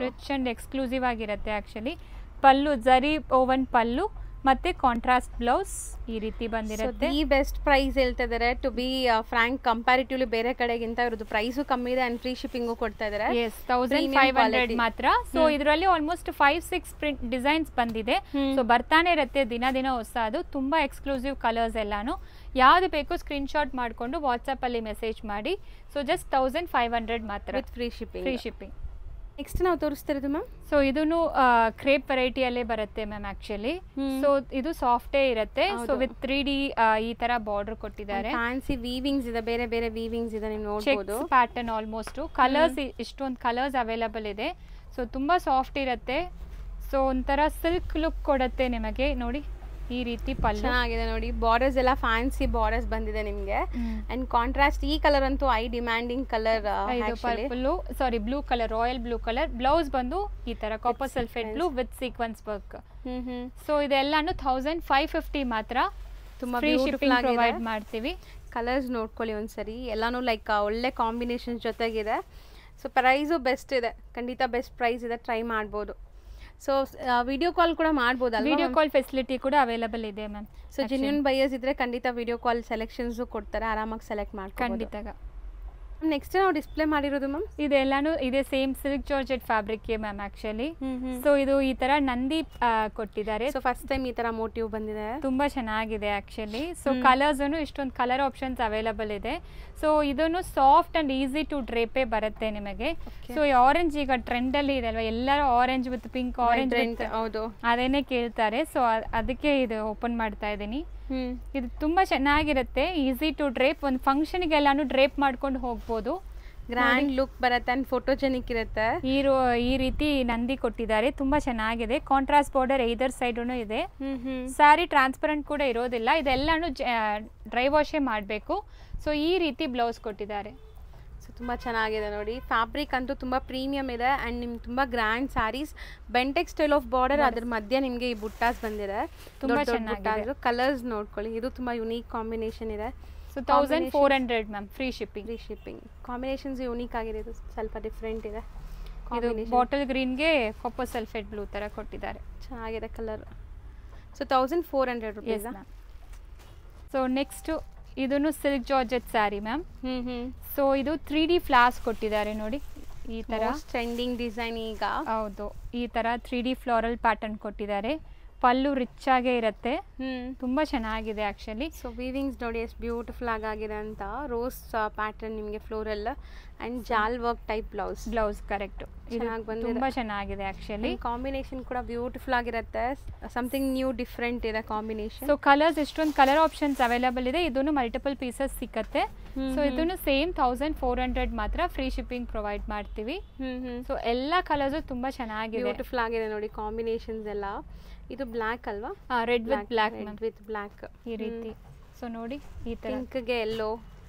ರಿಚ್ ಅಂಡ್ ಎಕ್ಸ್ಕ್ಲೂಸಿವ್ ಆಗಿರುತ್ತೆ ಆಕ್ಚುಲಿ. ಪಲ್ಲು ಜರಿ ಓವನ್ ಪಲ್ಲು ಮತ್ತೆ ಕಾಂಟ್ರಾಸ್ಟ್ ಬ್ಲೌಸ್ ಈ ರೀತಿ ಬಂದಿರುತ್ತೆ. ಈ ಬೆಸ್ಟ್ ಪ್ರೈಸ್ ಹೇಳ್ತಾ ಇದ್ದಾರೆ. ಟು ಬಿ ಫ್ರಾಂಕ್, ಕಂಪ್ಯಾರಿಟಿವ್ಲಿ ಬೇರೆ ಕಡೆಗಿಂತ ಇರೋದು ಪ್ರೈಸು ಕಮ್ಮಿ ಇದೆ ಅಂಡ್ ಫ್ರೀ ಶಿಪ್ಪಿಂಗು ಕೊಡ್ತಾ ಇದ್ದಾರೆ. 1500 ಮಾತ್ರ. ಸೊ ಇದರಲ್ಲಿ ಆಲ್ಮೋಸ್ಟ್ 5-6 ಪ್ರಿಂಟ್ ಡಿಸೈನ್ಸ್ ಬಂದಿದೆ. ಸೊ ಬರ್ತಾನೆ ಇರುತ್ತೆ ದಿನ ಹೊಸದು. ತುಂಬಾ ಎಕ್ಸ್ಕ್ಲೂಸಿವ್ ಕಲರ್ಸ್ ಎಲ್ಲಾನು. ಯಾವ್ದು ಬೇಕು ಸ್ಕ್ರೀನ್ ಶಾಟ್ ಮಾಡಿಕೊಂಡು ವಾಟ್ಸ್ಆಪ್ ಅಲ್ಲಿ ಮೆಸೇಜ್ ಮಾಡಿ. ಸೊ ಜಸ್ಟ್ 1500 ಮಾತ್ರ, ಫ್ರೀ ಶಿಪ್ಪಿಂಗ್. ನೆಕ್ಸ್ಟ್ ನಾವು ತೋರಿಸ್ತಿರೋದು ಮ್ಯಾಮ್, ಸೊ ಇದನ್ನು ಕ್ರೇಪ್ ವೆರೈಟಿಯಲ್ಲೇ ಬರುತ್ತೆ ಮ್ಯಾಮ್ ಆಕ್ಚುಲಿ. ಸೊ ಇದು ಸಾಫ್ಟೇ ಇರುತ್ತೆ. ಸೊ ವಿತ್ 3D ಈ ತರ ಬಾರ್ಡರ್ ಕೊಟ್ಟಿದ್ದಾರೆ. ಫ್ಯಾನ್ಸಿ ವೀವಿಂಗ್ಸ್ ಇದೆ, ಬೇರೆ ಬೇರೆ ವೀವಿಂಗ್ಸ್ ಇದೆ, ನೀವು ನೋಡಬಹುದು. Cheques pattern almost. ಕಲರ್ಸ್ ಇಷ್ಟೊಂದು ಕಲರ್ಸ್ ಅವೈಲಬಲ್ ಇದೆ. ಸೊ ತುಂಬಾ ಸಾಫ್ಟ್ ಇರುತ್ತೆ. ಸೊ ಒಂಥರ ಸಿಲ್ಕ್ ಲುಕ್ ಕೊಡುತ್ತೆ ನಿಮಗೆ. ನೋಡಿ ಈ ರೀತಿ ಪಲ್ಲು ಚೆನ್ನಾಗಿದೆ ನೋಡಿ. ಬಾರ್ಡರ್ಸ್ ಎಲ್ಲ ಫ್ಯಾನ್ಸಿ ಬಾರ್ಡರ್ಸ್ ಬಂದಿದೆ ನಿಮಗೆ. ಅಂಡ್ ಕಾಂಟ್ರಾಸ್ಟ್ ಈ ಕಲರ್ ಅಂತೂ ಐ ಡಿಮ್ಯಾಂಡಿಂಗ್ ಕಲರ್. ಇದು purple, sorry blue colour, royal blue colour. Blouse ಬಂದು ಈ ತರ copper sulphate blue with sequence work. So ಇದೆಲ್ಲಾನು 1550 ಮಾತ್ರ. ತುಂಬಾ ಫ್ರೀ ಶಿಪ್ಪಿಂಗ್ ಪ್ರೊವೈಡ್ ಮಾಡ್ತೀವಿ. ಕಲರ್ಸ್ ನೋಡ್ಕೊಳ್ಳಿ ಒಂದ್ಸರಿ, ಎಲ್ಲಾನು ಲೈಕ್ ಒಳ್ಳೆ ಕಾಂಬಿನೇಷನ್ ಜೊತೆಗಿದೆ. ಸೊ ಪ್ರೈಸು ಬೆಸ್ಟ್ ಇದೆ, ಖಂಡಿತ ಬೆಸ್ಟ್ ಪ್ರೈಸ್ ಇದೆ, ಟ್ರೈ ಮಾಡ್ಬೋದು. ಸೊ ವಿಡಿಯೋ ಕಾಲ್ ಕೂಡ ಮಾಡ್ಬೋದಲ್ಲ? ವಿಡಿಯೋ ಕಾಲ್ ಫೆಸಿಲಿಟಿ ಕೂಡ ಅವೈಲಬಲ್ ಇದೆ ಮ್ಯಾಮ್. ಸೊ ಜೆನ್ಯೂನ್ ಬೈಯರ್ಸ್ ಇದ್ರೆ ಖಂಡಿತ ವಿಡಿಯೋ ಕಾಲ್ ಸೆಲೆಕ್ಷನ್ಸ್ ಕೊಡ್ತಾರೆ, ಆರಾಮಾಗಿ ಸೆಲೆಕ್ಟ್ ಮಾಡ್ಕೊಂಡು. ಖಂಡಿತ. ನೆಕ್ಸ್ಟ್ ನಾವು ಡಿಸ್ಪ್ಲೇ ಮಾಡಿರೋದು ಮ್ಯಾಮ್, ಇದೆಲ್ಲಾನು ಇದೆ same silk georgette fabric ma'am actually. So ಇದು ಈ ತರ ನಂದಿ ಕೊಟ್ಟಿದ್ದಾರೆ. ಸೊ ಫಸ್ಟ್ ಟೈಮ್ ಈ ತರ ಮೋಟಿವ್ ಬಂದಿದೆ, ತುಂಬಾ ಚೆನ್ನಾಗಿದೆ ಆಕ್ಚುಲಿ. ಸೊ ಕಲರ್ಸ್ ಇಷ್ಟೊಂದು ಕಲರ್ ಆಪ್ಷನ್ಸ್ ಅವೈಲಬಲ್ ಇದೆ. ಸೊ ಇದನ್ನು ಸಾಫ್ಟ್ ಅಂಡ್ ಈಸಿ ಟು ಡ್ರೇಪೇ ಬರುತ್ತೆ ನಿಮಗೆ. ಸೊ ಈ ಆರೆಂಜ್ ಈಗ ಟ್ರೆಂಡ್ ಅಲ್ಲಿ ಇದೆ ಅಲ್ವಾ, ಎಲ್ಲರೂ ಆರೆಂಜ್ ವಿತ್ ಪಿಂಕ್, ಆರೆಂಜ್ ಹೌದು ಅದೇನೆ ಕೇಳ್ತಾರೆ. ಸೊ ಅದಕ್ಕೆ ಇದು ಓಪನ್ ಮಾಡ್ತಾ ಇದ್ದೀನಿ. ಇದು ತುಂಬಾ ಚೆನ್ನಾಗಿರುತ್ತೆ, ಈಸಿ ಟು ಡ್ರೇಪ್. ಒಂದು ಫಂಕ್ಷನ್ಗೆಲ್ಲಾನು ಡ್ರೇಪ್ ಮಾಡ್ಕೊಂಡು ಹೋಗ್ಬೋದು. ಗ್ರ್ಯಾಂಡ್ ಲುಕ್ ಬರುತ್ತೆ ಅಂಡ್ ಫೋಟೋಜೆನಿಕ್ ಇರುತ್ತೆ. ಈ ರೀತಿ ನಂದಿ ಕೊಟ್ಟಿದ್ದಾರೆ, ತುಂಬಾ ಚೆನ್ನಾಗಿದೆ. ಕಾಂಟ್ರಾಸ್ಟ್ ಬಾರ್ಡರ್ ಐದರ್ ಸೈಡ್ ಇದೆ. ಸ್ಯಾರಿ ಟ್ರಾನ್ಸ್ಪರೆಂಟ್ ಕೂಡ ಇರೋದಿಲ್ಲ. ಇದೆಲ್ಲಾನು ಡ್ರೈ ವಾಶೇ ಮಾಡಬೇಕು. ಸೊ ಈ ರೀತಿ ಬ್ಲೌಸ್ ಕೊಟ್ಟಿದ್ದಾರೆ. ಸೊ ತುಂಬ ಚೆನ್ನಾಗಿದೆ ನೋಡಿ. ಫ್ಯಾಬ್ರಿಕ್ ಅಂತೂ ತುಂಬ ಪ್ರೀಮಿಯಮ್ ಇದೆ ಆ್ಯಂಡ್ ನಿಮ್ಗೆ ತುಂಬ ಗ್ರ್ಯಾಂಡ್ ಸ್ಯಾರೀಸ್. ಬೆಂಟೆಕ್ ಸ್ಟೈಲ್ ಆಫ್ ಬಾರ್ಡರ್, ಅದ್ರ ಮಧ್ಯೆ ನಿಮಗೆ ಈ ಬುಟ್ಟಾಸ್ ಬಂದಿದೆ. ತುಂಬ ಚೆನ್ನಾಗಿದೆ. ಕಲರ್ಸ್ ನೋಡ್ಕೊಳ್ಳಿ, ಇದು ತುಂಬ ಯುನೀಕ್ ಕಾಂಬಿನೇಷನ್ ಇದೆ. So 1400 ma'am, free shipping. Combinations unique ಆಗಿದೆ, ಇದು ಸ್ವಲ್ಪ ಡಿಫ್ರೆಂಟ್ ಇದೆ. ಇದು ಬಾಟಲ್ ಗ್ರೀನ್ಗೆ ಕಾಪರ್ ಸಲ್ಫೇಟ್ ಬ್ಲೂ ತರ ಕೊಟ್ಟಿದ್ದಾರೆ, ಚೆನ್ನಾಗಿದೆ colour. So 1400 rupees. So next ಇದನ್ನು silk georgette saree ma'am. So ಇದು 3D ಫ್ಲಾಸ್ ಕೊಟ್ಟಿದ್ದಾರೆ ನೋಡಿ, ಈ ತರ ಟ್ರೆಂಡಿಂಗ್ ಡಿಸೈನ್ ಈಗ. ಹೌದು, ಈ ತರ 3D ಫ್ಲೋರಲ್ ಪ್ಯಾಟರ್ನ್ ಕೊಟ್ಟಿದ್ದಾರೆ. ಪಲ್ಲು ರಿಚ್ ಆಗೇ ಇರುತ್ತೆ, ತುಂಬಾ ಚೆನ್ನಾಗಿದೆ ಆಕ್ಚುಲಿ. ಸೊ ವೀವಿಂಗ್ಸ್ ನೋಡಿ ಎಷ್ಟು ಬ್ಯೂಟಿಫುಲ್ ಆಗಿದೆ ಅಂತ. ರೋಸ್ ಪ್ಯಾಟರ್ನ್ ನಿಮಗೆ ಫ್ಲೋರಲ್ ಅಂಡ್ ಜಾಲ್ ವರ್ಕ್ ಟೈಪ್ ಬ್ಲೌಸ್ ಕರೆಕ್ಟ್. ತುಂಬಾ ಚೆನ್ನಾಗಿದೆ ಆಕ್ಚುಲಿ. ಕಾಂಬಿನೇಷನ್ ಕೂಡ ಬ್ಯೂಟಿಫುಲ್ ಆಗಿರುತ್ತೆ, ಸಮಥಿಂಗ್ ನ್ಯೂ ಡಿಫ್ರೆಂಟ್ ಇದೆ ಕಾಂಬಿನೇಷನ್. ಸೊ ಕಲರ್ಸ್ ಎಷ್ಟೊಂದು ಕಲರ್ ಆಪ್ಷನ್ಸ್ ಅವೈಲಬಲ್ ಇದೆ. ಇದನ್ನು ಮಲ್ಟಿಪಲ್ ಪೀಸಸ್ ಸಿಕ್ಕತ್ತೆ. ಸೊ ಇದನ್ನು ಸೇಮ್ 1400 ಮಾತ್ರ, ಫ್ರೀ ಶಿಪ್ಪಿಂಗ್ ಪ್ರೊವೈಡ್ ಮಾಡ್ತೀವಿ. ಸೊ ಎಲ್ಲ ಕಲರ್ಸ್ ತುಂಬಾ ಚೆನ್ನಾಗಿದೆ, ಬ್ಯೂಟಿಫುಲ್ ಆಗಿದೆ ನೋಡಿ ಕಾಂಬಿನೇಷನ್ಸ್ ಎಲ್ಲ. ಇದು ಬ್ಲಾಕ್ ಅಲ್ವಾ? ರೆಡ್ ವಿತ್ ಬ್ಲಾಕ್ ಈ ರೀತಿ. ಸೊ ನೋಡಿ ಈ ತರ ಪಿಂಕ್ ಗೆ ಯೆಲ್ಲೋ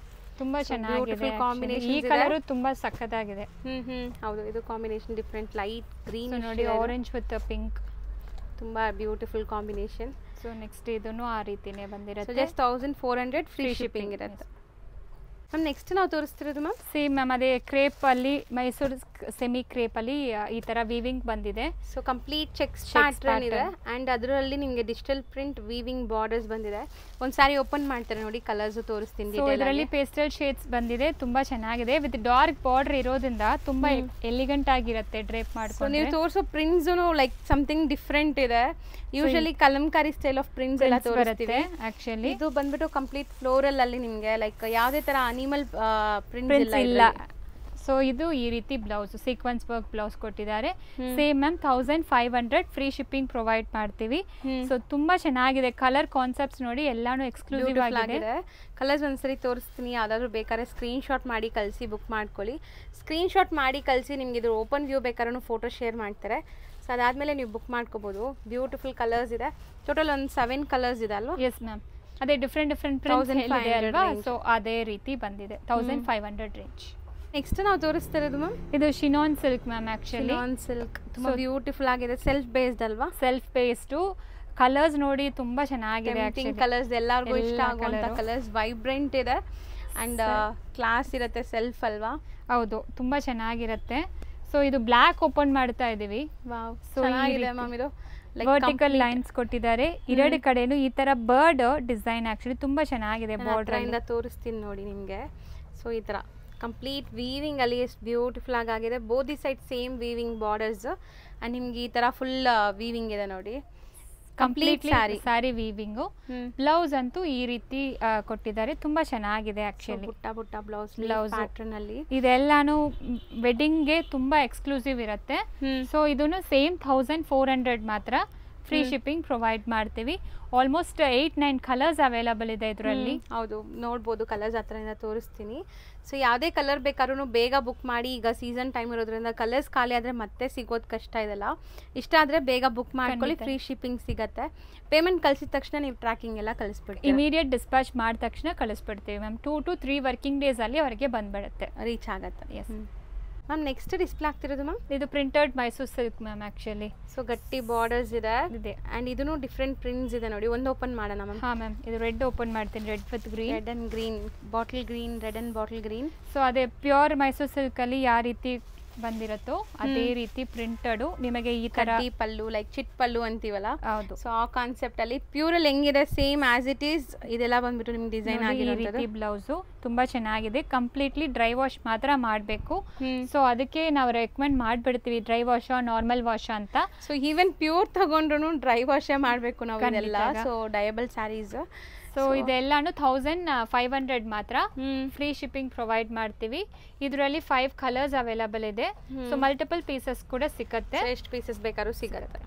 ತುಂಬಾ ಚೆನ್ನಾಗಿದೆ ಕಾಂಬಿನೇಷನ್. ಈ ಕಲರ್ ತುಂಬಾ ಸಕ್ಕತ್ತಾಗಿದೆ. ಹೌದು, ಇದು ಕಾಂಬಿನೇಷನ್ ಡಿಫರೆಂಟ್ ಲೈಟ್ ಗ್ರೀನ್ ನೋಡಿ, ಆರೆಂಜ್ ವಿತ್ ಪಿಂಕ್, ತುಂಬಾ ಬ್ಯೂಟಿಫುಲ್ ಕಾಂಬಿನೇಷನ್. ಸೊ ನೆಕ್ಸ್ಟ್ ಇದನ್ನು ಆ ರೀತಿನೇ ಬಂದಿರುತ್ತೆ. ಸೊ ಜಸ್ಟ್ 1400 ಫ್ರೀ ಶಿಪ್ಪಿಂಗ್ ಇರುತ್ತೆ. ಮ್ಯಾಮ್ ನೆಕ್ಸ್ಟ್ ನಾವು ತೋರಿಸ್ತಿರೋದು ಮ್ಯಾಮ್ ಸೇಮ್ ಮ್ಯಾಮ್ ಅದೇ ಕ್ರೇಪ್ ಅಲ್ಲಿ, ಮೈಸೂರು ಸೆಮಿ ಕ್ರೇಪ್ ಅಲ್ಲಿ ಈ ತರ ವೀವಿಂಗ್ ಬಂದಿದೆ. ಸೊ ಕಂಪ್ಲೀಟ್ ಚೆಕ್ಸ್ ಪ್ಯಾಟರ್ನ್ ಇದೆ ಅಂಡ್ ಅದರಲ್ಲಿ ನಿಮಗೆ ಡಿಜಿಟಲ್ ಪ್ರಿಂಟ್ ವೀವಿಂಗ್ ಬಾರ್ಡರ್ಸ್ ಬಂದಿದೆ. ಒಂದು ಸಾರಿ ಓಪನ್ ಮಾಡ್ತಾರೆ ನೋಡಿ, ಕಲರ್ಸ್ ತೋರಿಸ್ತೀನಿ. ಸೊ ಇದರಲ್ಲಿ ಪೇಸ್ಟಲ್ ಶೇಡ್ಸ್ ಬಂದಿದೆ, ತುಂಬಾ ಚೆನ್ನಾಗಿದೆ. ವಿತ್ ಡಾರ್ಕ್ ಬಾರ್ಡರ್ ಇರೋದ್ರಿಂದ ತುಂಬಾ ಎಲಿಗೆಂಟ್ ಆಗಿರುತ್ತೆ ಡ್ರೇಪ್ ಮಾಡ್ಕೊಂಡು. ನೀವು ತೋರಿಸೋ ಪ್ರಿಂಟ್ಸ್ ಲೈಕ್ ಸಮಥಿಂಗ್ ಡಿಫ್ರೆಂಟ್ ಇದೆ. Usually Kalamkari style of prints ಎಲ್ಲ ತೋರಿಸ್ತೀವಿ. ಆಕ್ಚುಲಿ ಇದು ಬಂದ್ಬಿಟ್ಟು ಕಂಪ್ಲೀಟ್ ಫ್ಲೋರಲ್ ಅಲ್ಲಿ ನಿಮಗೆ ಲೈಕ್ ಯಾವುದೇ ತರ ಅನಿಮಲ್ ಪ್ರಿಂಟ್ಸ್ ಇಲ್ಲ. ಸೊ ಇದು ಈ ರೀತಿ ಬ್ಲೌಸ್, ಸೀಕ್ವೆನ್ಸ್ ವರ್ಕ್ ಬ್ಲೌಸ್ ಕೊಟ್ಟಿದ್ದಾರೆ. Same ma'am 1500 free shipping provide ಮಾಡ್ತೀವಿ. ಸೊ ತುಂಬಾ ಚೆನ್ನಾಗಿದೆ. ಕಲರ್ ಕಾನ್ಸೆಪ್ಟ್ಸ್ ನೋಡಿ, ಎಲ್ಲಾನು ಎಕ್ಸ್ಕ್ಲೂಸಿವ್ ಆಗಿದೆ. ಕಲರ್ಸ್ ಒಂದ್ಸರಿ ತೋರಿಸ್ತೀನಿ, ಯಾವ್ದಾದ್ರು ಬೇಕಾದ್ರೆ ಸ್ಕ್ರೀನ್ ಶಾಟ್ ಮಾಡಿ ಕಳಿಸಿ ಬುಕ್ ಮಾಡ್ಕೊಳ್ಳಿ. ಸ್ಕ್ರೀನ್ ಶಾಟ್ ಮಾಡಿ ಕಳಿಸಿ, ನಿಮ್ಗೆ ಇದು ಓಪನ್ ವ್ಯೂ ಬೇಕಾದ್ರೂ ಫೋಟೋ ಶೇರ್ ಮಾಡ್ತಾರೆ. ಸೊ ಅದಾದ್ಮೇಲೆ ನೀವು ಬುಕ್ ಮಾಡ್ಕೋಬಹುದು. ಬ್ಯೂಟಿಫುಲ್ ಕಲರ್ಸ್ ಇದೆ. ಟೋಟಲ್ ಒಂದು 7 ಕಲರ್ಸ್ ಇದೆ ಅಲ್ವಾ? ಎಸ್ ಮ್ಯಾಮ್, ಅದೇ ಡಿಫ್ರೆಂಟ್ ಪ್ರಿಂಟ್ಸ್ ಇದೆ ಅಲ್ವಾ? ಸೊ ಅದೇ ರೀತಿ ಬಂದಿದೆ 1500 ರೇಂಜ್. ನೆಕ್ಸ್ಟ್ ನಾವು ತೋರಿಸ್ತಿರೋದು ಮ್ಯಾಮ್, ಇದು chinon silk ma'am. Actually chinon silk ತುಂಬಾ ಬ್ಯೂಟಿಫುಲ್ ಆಗಿದೆ. ಸೆಲ್ಫ್ ಬೇಸ್ಡ್ ಅಲ್ವಾ? Self based. ಕಲರ್ಸ್ ನೋಡಿ ತುಂಬಾ ಚೆನ್ನಾಗಿದೆ. ಕಲರ್ಸ್ ಎಲ್ಲರಿಗೂ ಇಷ್ಟ ಆಗುವಂತ ಕಲರ್ಸ್, ವೈಬ್ರೆಂಟ್ ಇದೆ ಅಂಡ್ ಕ್ಲಾಸ್ ಇರುತ್ತೆ. ಸೆಲ್ಫ್ ಅಲ್ವಾ? ಹೌದು, ತುಂಬಾ ಚೆನ್ನಾಗಿರುತ್ತೆ. ಸೊ ಇದು ಬ್ಲಾಕ್ ಓಪನ್ ಮಾಡ್ತಾ ಇದೀವಿ. ವಾವ್, ಚೆನ್ನಾಗಿದೆ ಮ್ಯಾಮ್. ಇದು ವರ್ಟಿಕಲ್ ಲೈನ್ಸ್ ಕೊಟ್ಟಿದ್ದಾರೆ ಎರಡು ಕಡೆನೂ. ಈ ತರ ಬರ್ಡ್ ಡಿಸೈನ್ ಆಕ್ಚುಲಿ ತುಂಬಾ ಚೆನ್ನಾಗಿದೆ. ಬಾರ್ಡರ್ ಇಂದ ತೋರಿಸ್ತೀನಿ ನೋಡಿ ನಿಮ್ಗೆ. ಸೊ ಈ ತರ ಕಂಪ್ಲೀಟ್ ವೀವಿಂಗ್ ಅಲ್ಲಿ ಎಷ್ಟು ಬ್ಯೂಟಿಫುಲ್ ಆಗಿದೆ. Both side same weaving borders and ನಿಮ್ಗೆ ಈ ತರ ಫುಲ್ ವೀವಿಂಗ್ ಇದೆ ನೋಡಿ. Completely sari weaving. ಬ್ಲೌಸ್ ಅಂತೂ ಈ ರೀತಿ ಕೊಟ್ಟಿದ್ದಾರೆ, ತುಂಬಾ ಚೆನ್ನಾಗಿದೆ ಆಕ್ಚುಲಿ. ಪುಟ್ಟ ಬ್ಲೌಸ್ ಪ್ಯಾಟರ್ನ್ ಅಲ್ಲಿ ಇದೆಲ್ಲಾನು ವೆಡ್ಡಿಂಗ್ಗೆ ತುಂಬಾ ಎಕ್ಸ್ಕ್ಲೂಸಿವ್ ಇರುತ್ತೆ. ಸೊ ಇದನ್ನು ಸೇಮ್ 1400 ಮಾತ್ರ. ಫ್ರೀ ಶಿಪ್ಪಿಂಗ್ ಪ್ರೊವೈಡ್ ಮಾಡ್ತೀವಿ. ಆಲ್ಮೋಸ್ಟ್ 8-9 ಕಲರ್ಸ್ ಅವೈಲಬಲ್ ಇದೆ ಇದರಲ್ಲಿ. ಹೌದು, ನೋಡ್ಬೋದು ಕಲರ್ಸ್ ಹತ್ರದಿಂದ ತೋರಿಸ್ತೀನಿ. ಸೊ ಯಾವುದೇ ಕಲರ್ ಬೇಕಾದ್ರೂ ಬೇಗ ಬುಕ್ ಮಾಡಿ. ಈಗ ಸೀಸನ್ ಟೈಮ್ ಇರೋದ್ರಿಂದ ಕಲರ್ಸ್ ಖಾಲಿ ಆದರೆ ಮತ್ತೆ ಸಿಗೋದು ಕಷ್ಟ ಇದೆಲ್ಲ. ಇಷ್ಟ ಆದರೆ ಬೇಗ ಬುಕ್ ಮಾಡ್ಕೊಳ್ಳಿ, ಫ್ರೀ ಶಿಪ್ಪಿಂಗ್ ಸಿಗುತ್ತೆ. ಪೇಮೆಂಟ್ ಕಳಿಸಿದ ತಕ್ಷಣ ನೀವು ಟ್ರ್ಯಾಕಿಂಗ್ ಎಲ್ಲ ಕಳಿಸ್ಬಿಡ್ತೀವಿ. ಇಮಿಡಿಯೇಟ್ ಡಿಸ್ಪ್ಯಾಚ್ ಮಾಡಿದ ತಕ್ಷಣ ಕಳಿಸ್ಬಿಡ್ತೀವಿ ಮ್ಯಾಮ್. 2 to 3 ವರ್ಕಿಂಗ್ ಡೇಸ್ ಅಲ್ಲಿ ಅವರಿಗೆ ಬಂದ್ಬಿಡುತ್ತೆ, ರೀಚ್ ಆಗುತ್ತೆ. Yes ma'am. ನೆಕ್ಸ್ಟ್ ಡಿಸ್ಪ್ಲೇ ಆಗ್ತಿರೋದು ಮ್ಯಾಮ್, ಇದು printed Mysore silk ma'am actually. So ಗಟ್ಟಿ ಬಾರ್ಡರ್ಸ್ ಇದೆ ಅಂಡ್ ಇದನ್ನು ಡಿಫ್ರೆಂಟ್ ಪ್ರಿಂಟ್ಸ್ ಇದೆ ನೋಡಿ. ಒಂದು ಓಪನ್ ಮಾಡೋಣ ಮ್ಯಾಮ್? ಹಾಂ ಮ್ಯಾಮ್, ಇದು ರೆಡ್ ಓಪನ್ ಮಾಡ್ತೀನಿ. Red with green, red and green, bottle green, red and bottle green. So ಅದೇ ಪ್ಯೂರ್ ಮೈಸೂರು ಸಿಲ್ಕ್ ಅಲ್ಲಿ ಯಾವ ರೀತಿ ಬಂದಿರತ್ತೋ ಅದೇ ರೀತಿ ಪ್ರಿಂಟೆಡ್ ನಿಮಗೆ ಈ ತರ ಪಲ್ಲು, ಲೈಕ್ ಚಿಟ್ ಪಲ್ಲು ಅಂತೀವಲ್ಲ. ಹೌದು. ಸೊ ಆ ಕಾನ್ಸೆಪ್ಟ್ ಅಲ್ಲಿ ಪ್ಯೂರ್ ಅಲ್ಲಿ ಹೆಂಗಿದೆ ಸೇಮ್ ಆಸ್ ಇಟ್ ಈಸ್ ಇದೆಲ್ಲ ಬಂದ್ಬಿಟ್ಟು ನಿಮ್ಗೆ ಡಿಸೈನ್ ಆಗಿರೋದು. ಬ್ಲೌಸ್ ತುಂಬಾ ಚೆನ್ನಾಗಿದೆ. ಕಂಪ್ಲೀಟ್ಲಿ ಡ್ರೈ ವಾಶ್ ಮಾತ್ರ ಮಾಡಬೇಕು. ಸೊ ಅದಕ್ಕೆ ನಾವು ರೆಕಮೆಂಡ್ ಮಾಡ್ಬಿಡ್ತೀವಿ ಡ್ರೈ ವಾಶ್, ನಾರ್ಮಲ್ ವಾಶ್ ಅಂತ. ಸೊ ಈವನ್ ಪ್ಯೂರ್ ತಗೊಂಡ್ರು ಡ್ರೈ ವಾಶೇ ಮಾಡಬೇಕು ನಾವು ಇದೆಲ್ಲ. So dyeable sarees. ಸೊ ಇದೆಲ್ಲಾನು 1500 ಮಾತ್ರ. ಫ್ರೀ ಶಿಪ್ಪಿಂಗ್ ಪ್ರೊವೈಡ್ ಮಾಡ್ತೀವಿ. ಇದರಲ್ಲಿ 5 ಕಲರ್ಸ್ ಅವೈಲಬಲ್ ಇದೆ. ಸೊ ಮಲ್ಟಿಪಲ್ ಪೀಸಸ್ ಕೂಡ ಸಿಗುತ್ತೆ. ಎಷ್ಟು ಪೀಸಸ್ ಬೇಕಾದ್ರೂ ಸಿಗುತ್ತೆ.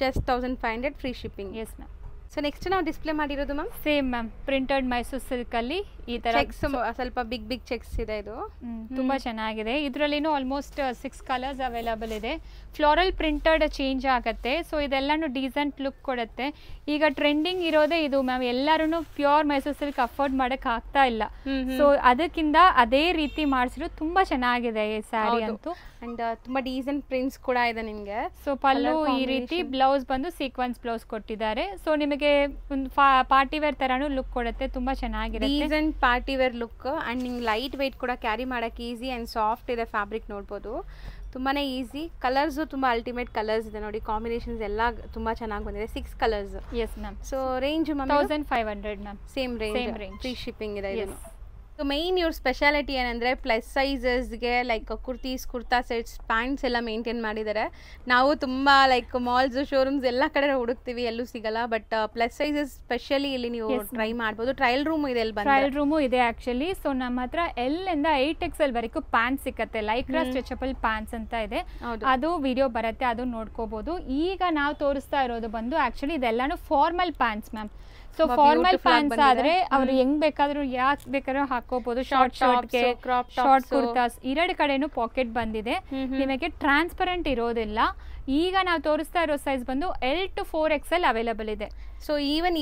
Just 1500 free shipping. Yes ma'am. So next ನಾವು ಡಿಸ್ಪ್ಲೇ ಮಾಡಿರೋದು ma'am, same ma'am printed Mysore silk ಅಲ್ಲಿ ಈ ತರ ಚೆಕ್ಸ್, ಸ್ವಲ್ಪ ಬಿಗ್ ಚೆಕ್ಸ್ ಇದೆ. ಇದು ತುಂಬಾ ಚೆನ್ನಾಗಿದೆ. ಇದರಲ್ಲಿನೂ ಆಲ್ಮೋಸ್ಟ್ 6 ಕಲರ್ಸ್ ಅವೈಲಬಲ್ ಇದೆ. ಫ್ಲೋರಲ್ ಪ್ರಿಂಟೆಡ್ ಚೇಂಜ್ ಆಗುತ್ತೆ. ಸೊ ಇದೆಲ್ಲಾನು ಡೀಸೆಂಟ್ ಲುಕ್ ಕೊಡುತ್ತೆ. ಈಗ ಟ್ರೆಂಡಿಂಗ್ ಇರೋದೇ ಇದು ಮ್ಯಾಮ್. ಎಲ್ಲರೂ ಪ್ಯೂರ್ ಮೈಸೂರು ಸಿಲ್ಕ್ ಅಫೋರ್ಡ್ ಮಾಡಕ್ ಆಗ್ತಾ ಇಲ್ಲ. ಸೊ ಅದಕ್ಕಿಂತ ಅದೇ ರೀತಿ ಮಾಡಿಸಿದ್ರು ತುಂಬಾ ಚೆನ್ನಾಗಿದೆ ಈ ಸ್ಯಾರಿ ಅಂತೂ. ಅಂಡ್ ತುಂಬಾ ಡೀಸೆಂಟ್ ಪ್ರಿಂಟ್ಸ್ ಕೂಡ ಇದೆ ನಿಮ್ಗೆ. ಸೊ ಪಲ್ಲು ಈ ರೀತಿ, ಬ್ಲೌಸ್ ಬಂದು ಸೀಕ್ವೆನ್ಸ್ ಬ್ಲೌಸ್ ಕೊಟ್ಟಿದ್ದಾರೆ. ಸೊ ನಿಮಗೆ ಒಂದು ಪಾರ್ಟಿ ವೇರ್ ತರಾನು ಲುಕ್ ಕೊಡುತ್ತೆ. ತುಂಬಾ ಚೆನ್ನಾಗಿದೆ, decent party wear look. And ನಿಮ್ಗೆ ಲೈಟ್ ವೆಯ್ಟ್ ಕೂಡ ಕ್ಯಾರಿ ಮಾಡಕ್ಕೆ ಈಸಿ ಅಂಡ್ ಸಾಫ್ಟ್ ಇದೆ. ಫ್ಯಾಬ್ರಿಕ್ ನೋಡ್ಬೋದು, ತುಂಬಾನೇ ಈಸಿ. ಕಲರ್ಸ್ ತುಂಬಾ ಅಲ್ಟಿಮೇಟ್ ಕಲರ್ಸ್ ಇದೆ ನೋಡಿ. ಕಾಂಬಿನೇಷನ್ಸ್ ಎಲ್ಲ ತುಂಬಾ ಚೆನ್ನಾಗಿ ಬಂದಿದೆ. 6 colours. Yes ma'am. So range 1500 ma'am. Same range, free shipping ಇದೆ ಇದು. ಸೊ ಮೈನ್ ಇವ್ರ ಸ್ಪೆಷಾಲಿಟಿ ಏನಂದರೆ ಪ್ಲಸ್ ಸೈಜಸ್ಗೆ like kurtis, kurta sets, pants ಎಲ್ಲ ಮೇಂಟೈನ್ ಮಾಡಿದ್ದಾರೆ. ನಾವು ತುಂಬ ಲೈಕ್ ಮಾಲ್ಸ್, ಶೋರೂಮ್ಸ್ ಎಲ್ಲ ಕಡೆ ಹುಡುಕ್ತೀವಿ, ಎಲ್ಲೂ ಸಿಗಲ್ಲ. ಬಟ್ ಪ್ಲಸ್ ಸೈಜಸ್ ಸ್ಪೆಷಲಿ ಇಲ್ಲಿ ನೀವು ಟ್ರೈ ಮಾಡ್ಬೋದು. ಟ್ರಯಲ್ ರೂಮ್ ಇದೆ, ಟ್ರಯಲ್ ರೂಮು ಇದೆ ಆಕ್ಚುಲಿ. ಸೊ ನಮ್ಮ ಹತ್ರ L ಇಂದ 8XL ವರೆಗೂ ಪ್ಯಾಂಟ್ಸ್ ಸಿಕ್ಕತ್ತೆ. ಲೈಕ್ರಾ ಸ್ಟ್ರೆಚಬಲ್ ಪ್ಯಾಂಟ್ಸ್ ಅಂತ ಇದೆ, ಅದು ವಿಡಿಯೋ ಬರುತ್ತೆ, ಅದು ನೋಡ್ಕೋಬಹುದು. ಈಗ ನಾವು ತೋರಿಸ್ತಾ ಇರೋದು ಬಂದು ಆಕ್ಚುಲಿ ಇದೆಲ್ಲಾನು formal pants ma'am. So formal pants ಆದ್ರೆ ಅವ್ರು ಹೆಂಗ್ ಬೇಕಾದ್ರೂ ಯಾಕೆ ಬೇಕಾದ್ರೂ ಹಾಕೋಬಹುದು. ಶಾರ್ಟ್ ಶರ್ಟ್ಗೆ, ಶಾರ್ಟ್ ಕುರ್ತಾಸ್, 2 ಕಡೆನೂ ಪಾಕೆಟ್ ಬಂದಿದೆ. ನಿಮಗೆ ಟ್ರಾನ್ಸ್ಪರೆಂಟ್ ಇರೋದಿಲ್ಲ. ಈಗ ನಾವು ತೋರಿಸ್ತಾ ಇರೋ ಸೈಜ್ ಬಂದು L to 4XL ಅವೈಲಬಲ್ ಇದೆ. ಸೊ ಈವನ್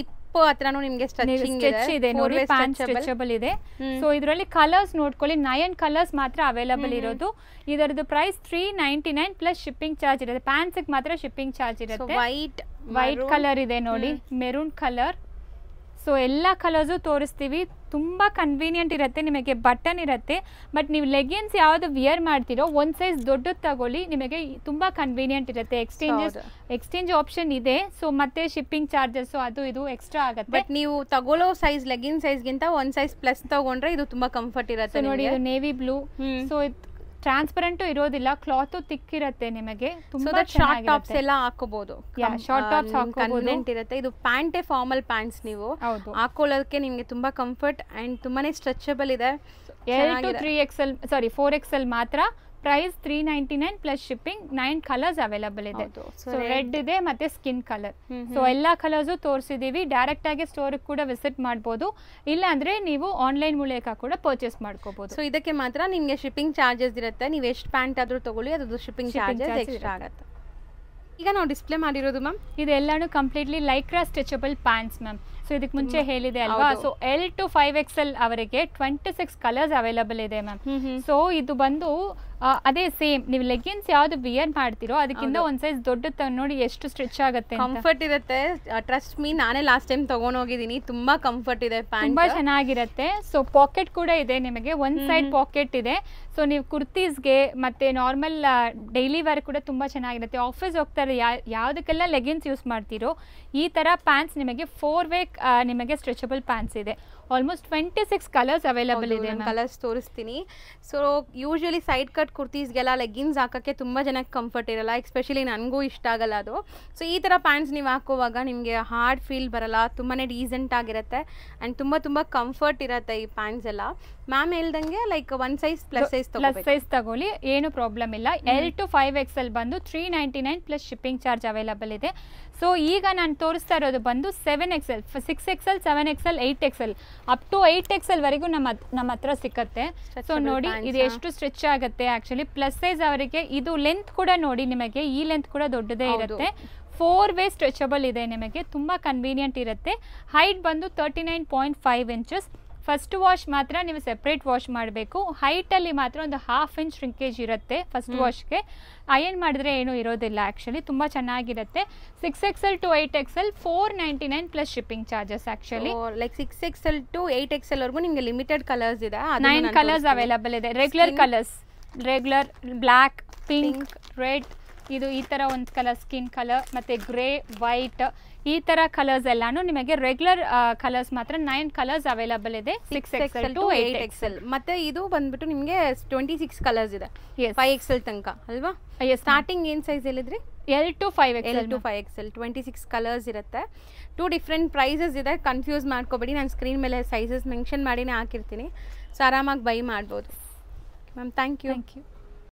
ಹತ್ರನೂ ನಿಮ್ಗೆ ಸ್ಟ್ರೆಚ್ ಇದೆ ನೋಡಿ, ಪ್ಯಾಂಟ್ ಸ್ಟ್ರೆಚಬಲ್ ಇದೆ. ಸೊ ಇದರಲ್ಲಿ ಕಲರ್ಸ್ ನೋಡ್ಕೊಳ್ಳಿ, 9 ಕಲರ್ಸ್ ಮಾತ್ರ ಅವೈಲಬಲ್ ಇರೋದು. ಇದರದ್ದು ಪ್ರೈಸ್ 399 ಪ್ಲಸ್ ಶಿಪ್ಪಿಂಗ್ ಚಾರ್ಜ್ ಇರುತ್ತೆ. ಪ್ಯಾಂಟ್ಸ್ ಮಾತ್ರ ಶಿಪ್ಪಿಂಗ್ ಚಾರ್ಜ್ ಇರುತ್ತೆ. ವೈಟ್ ಕಲರ್ ಇದೆ ನೋಡಿ, ಮೆರೂನ್ ಕಲರ್. ಸೊ ಎಲ್ಲ ಕಲರ್ಸು ತೋರಿಸ್ತೀವಿ. ತುಂಬ ಕನ್ವೀನಿಯಂಟ್ ಇರುತ್ತೆ, ನಿಮಗೆ ಬಟನ್ ಇರುತ್ತೆ. ಬಟ್ ನೀವು ಲೆಗಿನ್ಸ್ ಯಾವುದು ವಿಯರ್ ಮಾಡ್ತೀರೋ ಒಂದು ಸೈಜ್ ದೊಡ್ಡದು ತಗೊಳ್ಳಿ, ನಿಮಗೆ ತುಂಬ ಕನ್ವೀನಿಯಂಟ್ ಇರುತ್ತೆ. ಎಕ್ಸ್ಚೇಂಜ್ ಆಪ್ಷನ್ ಇದೆ. ಸೊ ಮತ್ತೆ ಶಿಪ್ಪಿಂಗ್ ಚಾರ್ಜಸ್ ಅದು ಇದು ಎಕ್ಸ್ಟ್ರಾ ಆಗುತ್ತೆ. ಬಟ್ ನೀವು ತಗೊಳ್ಳೋ ಸೈಜ್ ಲೆಗಿನ್ ಸೈಜ್ಗಿಂತ ಒಂದು ಸೈಜ್ ಪ್ಲಸ್ ತಗೊಂಡ್ರೆ ಇದು ತುಂಬ ಕಂಫರ್ಟ್ ಇರುತ್ತೆ ನೋಡಿ. ಇದು ನೇವಿ ಬ್ಲೂ. ಸೊ ಟ್ರಾನ್ಸ್ಪರೆಂಟ್ ಇರೋದಿಲ್ಲ, ಕ್ಲಾತ್ ತಿಕ್ ಇರುತ್ತೆ. ನಿಮಗೆ ತುಂಬಾ ಶಾರ್ಟ್ ಟಾಪ್ಸ್ ಎಲ್ಲ ಹಾಕೋಬಹುದು, ಶಾರ್ಟ್ ಟಾಪ್ಸ್ ಕನ್ವೀನಿಯಂಟ್ ಇರುತ್ತೆ. ಇದು ಪ್ಯಾಂಟೇ ಫಾರ್ಮಲ್ ಪ್ಯಾಂಟ್ಸ್ ನೀವು ಹಾಕೊಳ್ಳೋದಕ್ಕೆ ನಿಮಗೆ ತುಂಬಾ ಕಂಫರ್ಟ್ ಅಂಡ್ ತುಂಬಾನೇ ಸ್ಟ್ರೆಚಬಲ್ ಇದೆ. L to 3XL, sorry 4XL ಮಾತ್ರ. Price 399 plus shipping. 9 colours available ಇದೆ. ಸೊ ರೆಡ್ ಇದೆ ಮತ್ತೆ ಸ್ಕಿನ್ ಕಲರ್. ಸೊ ಎಲ್ಲಾ ಕಲರ್ಸು ತೋರಿಸಿದೀವಿ. ಡೈರೆಕ್ಟ್ ಆಗಿ ಸ್ಟೋರ್ ಕೂಡ ವಿಸಿಟ್ ಮಾಡಬಹುದು, ಇಲ್ಲ ಅಂದ್ರೆ ನೀವು ಆನ್ಲೈನ್ ಮೂಲಕ ಕೂಡ ಪರ್ಚೇಸ್ ಮಾಡ್ಕೋಬಹುದು. ಸೊ ಇದಕ್ಕೆ ಮಾತ್ರ ನಿಮಗೆ ಶಿಪ್ಪಿಂಗ್ ಚಾರ್ಜಸ್ ಇರುತ್ತೆ. ನೀವು ಎಷ್ಟು ಪ್ಯಾಂಟ್ ಆದ್ರೂ ತಗೊಳ್ಳಿ, ಅದ್ರದ್ದು ಶಿಪ್ಪಿಂಗ್ ಚಾರ್ಜಸ್ ಎಕ್ಸ್ಟ್ರಾ ಆಗುತ್ತೆ. ಈಗ ನಾವು ಡಿಸ್ಪ್ಲೇ ಮಾಡಿರೋದು ಮ್ಯಾಮ್, ಇದೆಲ್ಲಾನು completely Lycra stretchable pants ma'am. So ಇದಕ್ಕೆ ಮುಂಚೆ ಹೇಳಿದೆ ಅಲ್ವಾ. ಸೊ L to 5XL ಅವರಿಗೆ 26 ಕಲರ್ಸ್ ಅವೈಲಬಲ್ ಇದೆ ಮ್ಯಾಮ್. ಸೊ ಇದು ಬಂದು ಅದೇ ಸೇಮ್ ನೀವು ಲೆಗಿನ್ಸ್ ಯಾವ್ದು ವಿಯರ್ ಮಾಡ್ತಿರೋ ಅದಕ್ಕಿಂತ ಒಂದ್ ಸೈಜ್ ದೊಡ್ಡ ನೋಡಿ ಎಷ್ಟು ಸ್ಟ್ರೆಚ್ ಆಗುತ್ತೆ, ಕಂಫರ್ಟ್ ಇರುತ್ತೆ. ಟ್ರಸ್ಟ್ ಮೀ, ನಾನೇ ಲಾಸ್ಟ್ ಟೈಮ್ ತಗೊಂಡೋಗಿದ್ದೀನಿ, ತುಂಬಾ ಕಂಫರ್ಟ್ ಇದೆ, ತುಂಬಾ ಚೆನ್ನಾಗಿರುತ್ತೆ. ಸೊ ಪಾಕೆಟ್ ಕೂಡ ಇದೆ ನಿಮಗೆ, ಒಂದ್ ಸೈಡ್ ಪಾಕೆಟ್ ಇದೆ. ಸೊ ನೀವು ಕುರ್ತೀಸ್ಗೆ ಮತ್ತು ನಾರ್ಮಲ್ ಡೈಲಿ ವೇರ್ ಕೂಡ ತುಂಬ ಚೆನ್ನಾಗಿರುತ್ತೆ. ಆಫೀಸ್ ಹೋಗ್ತಾರೆ ಯಾವುದಕ್ಕೆಲ್ಲ ಲೆಗಿನ್ಸ್ ಯೂಸ್ ಮಾಡ್ತೀರೋ ಈ ಥರ ಪ್ಯಾಂಟ್ಸ್ ನಿಮಗೆ 4-ವೇ ನಿಮಗೆ ಸ್ಟ್ರೆಚಬಲ್ ಪ್ಯಾಂಟ್ಸ್ ಇದೆ. ಆಲ್ಮೋಸ್ಟ್ 26 ಕಲರ್ಸ್ ಅವೈಲಬಲ್ ಇದೆ. ಕಲರ್ಸ್ ತೋರಿಸ್ತೀನಿ. ಸೊ ಯೂಶ್ವಲಿ ಸೈಡ್ ಕಟ್ ಕುರ್ತೀಸ್ಗೆಲ್ಲ ಲೆಗ್ಗಿನ್ಸ್ ಹಾಕೋಕ್ಕೆ ತುಂಬ ಜನಕ್ಕೆ ಕಂಫರ್ಟ್ ಇರಲ್ಲ, ಎಸ್ಪೆಷಲಿ ನನಗೂ ಇಷ್ಟ ಆಗಲ್ಲ ಅದು. ಸೊ ಈ ಥರ ಪ್ಯಾಂಟ್ಸ್ ನೀವು ಹಾಕೋವಾಗ ನಿಮಗೆ ಹಾರ್ಡ್ ಫೀಲ್ ಬರಲ್ಲ, ತುಂಬಾ ಡೀಸೆಂಟ್ ಆಗಿರುತ್ತೆ ಆ್ಯಂಡ್ ತುಂಬ ಕಂಫರ್ಟ್ ಇರುತ್ತೆ ಈ ಪ್ಯಾಂಟ್ಸ್ ಎಲ್ಲ. ಮ್ಯಾಮ್ ಹೇಳ್ದಂಗೆ ಲೈಕ್ 1 ಸೈಜ್ ಪ್ಲಸ್ ಸೈಜ್ ತಗೊಳ್ಳಿ, ಏನು ಪ್ರಾಬ್ಲಮ್ ಇಲ್ಲ. L to 5XL ಬಂದು 399 ಪ್ಲಸ್ ಶಿಪ್ಪಿಂಗ್ ಚಾರ್ಜ್ ಅವೈಲಬಲ್ ಇದೆ. ಸೊ ಈಗ ನಾನು ತೋರಿಸ್ತಾ ಇರೋದು ಬಂದು 7XL, 6XL, 7XL, 8XL up to 8XL ವರೆಗೂ ನಮ್ಮ ಹತ್ರ ಸಿಕ್ಕತ್ತೆ. ಸೊ ನೋಡಿ ಇದು ಎಷ್ಟು ಸ್ಟ್ರೆಚ್ ಆಗುತ್ತೆ ಆ್ಯಕ್ಚುಲಿ. ಪ್ಲಸ್ ಸೈಜ್ ಅವರಿಗೆ ಇದು ಲೆಂತ್ ಕೂಡ ನೋಡಿ, ನಿಮಗೆ ಈ ಲೆಂತ್ ಕೂಡ ದೊಡ್ಡದೇ ಇರುತ್ತೆ. 4-ವೇ ಸ್ಟ್ರೆಚಬಲ್ ಇದೆ, ನಿಮಗೆ ತುಂಬ ಕನ್ವೀನಿಯಂಟ್ ಇರುತ್ತೆ. ಹೈಟ್ ಬಂದು 39.5 ಇಂಚಸ್. ಫಸ್ಟ್ ವಾಶ್ ಮಾತ್ರ ನೀವು ಸೆಪ್ರೇಟ್ ವಾಶ್ ಮಾಡಬೇಕು. ಹೈಟಲ್ಲಿ ಮಾತ್ರ ಒಂದು 1/2 ಇಂಚ್ ಶ್ರಿಂಕೇಜ್ ಇರುತ್ತೆ ಫಸ್ಟ್ ವಾಶ್ಗೆ. ಅಯನ್ ಮಾಡಿದ್ರೆ ಏನೂ ಇರೋದಿಲ್ಲ ಆ್ಯಕ್ಚುಲಿ, ತುಂಬ ಚೆನ್ನಾಗಿರುತ್ತೆ. 6XL to 8XL 499 plus shipping charges actually. Like 6XL to 8XL ವರೆಗೂ ನಿಮಗೆ ಲಿಮಿಟೆಡ್ ಕಲರ್ಸ್ ಇದೆ. 9 ಕಲರ್ಸ್ ಅವೈಲಬಲ್ ಇದೆ. Regular colours, regular black, pink, red, ಇದು ಈ ಥರ ಒಂದು ಕಲರ್ ಸ್ಕಿನ್ ಕಲರ್, ಮತ್ತು ಗ್ರೇ, ವೈಟ್, ಈ ಥರ ಕಲರ್ಸ್ ಎಲ್ಲಾನು ನಿಮಗೆ ರೆಗ್ಯುಲರ್ ಕಲರ್ಸ್ ಮಾತ್ರ 9 ಕಲರ್ಸ್ ಅವೈಲಬಲ್ ಇದೆ. 6XL to 8XL. ಮತ್ತೆ ಇದು ಬಂದ್ಬಿಟ್ಟು ನಿಮಗೆ 26 ಕಲರ್ಸ್ ಇದೆ 5XL ತನಕ ಅಲ್ವಾ? ಸ್ಟಾರ್ಟಿಂಗ್ ಏನು ಸೈಜ್ ಹೇಳಿದ್ರಿ? L to 5XL 26 ಕಲರ್ಸ್ ಇರುತ್ತೆ. 2 ಡಿಫ್ರೆಂಟ್ ಪ್ರೈಸಸ್ ಇದೆ, ಕನ್ಫ್ಯೂಸ್ ಮಾಡ್ಕೋಬೇಡಿ. ನಾನು ಸ್ಕ್ರೀನ್ ಮೇಲೆ ಸೈಜಸ್ ಮೆನ್ಷನ್ ಮಾಡಿನೇ ಹಾಕಿರ್ತೀನಿ. ಸೊ ಆರಾಮಾಗಿ ಬೈ ಮಾಡ್ಬೋದು. Ma'am thank you.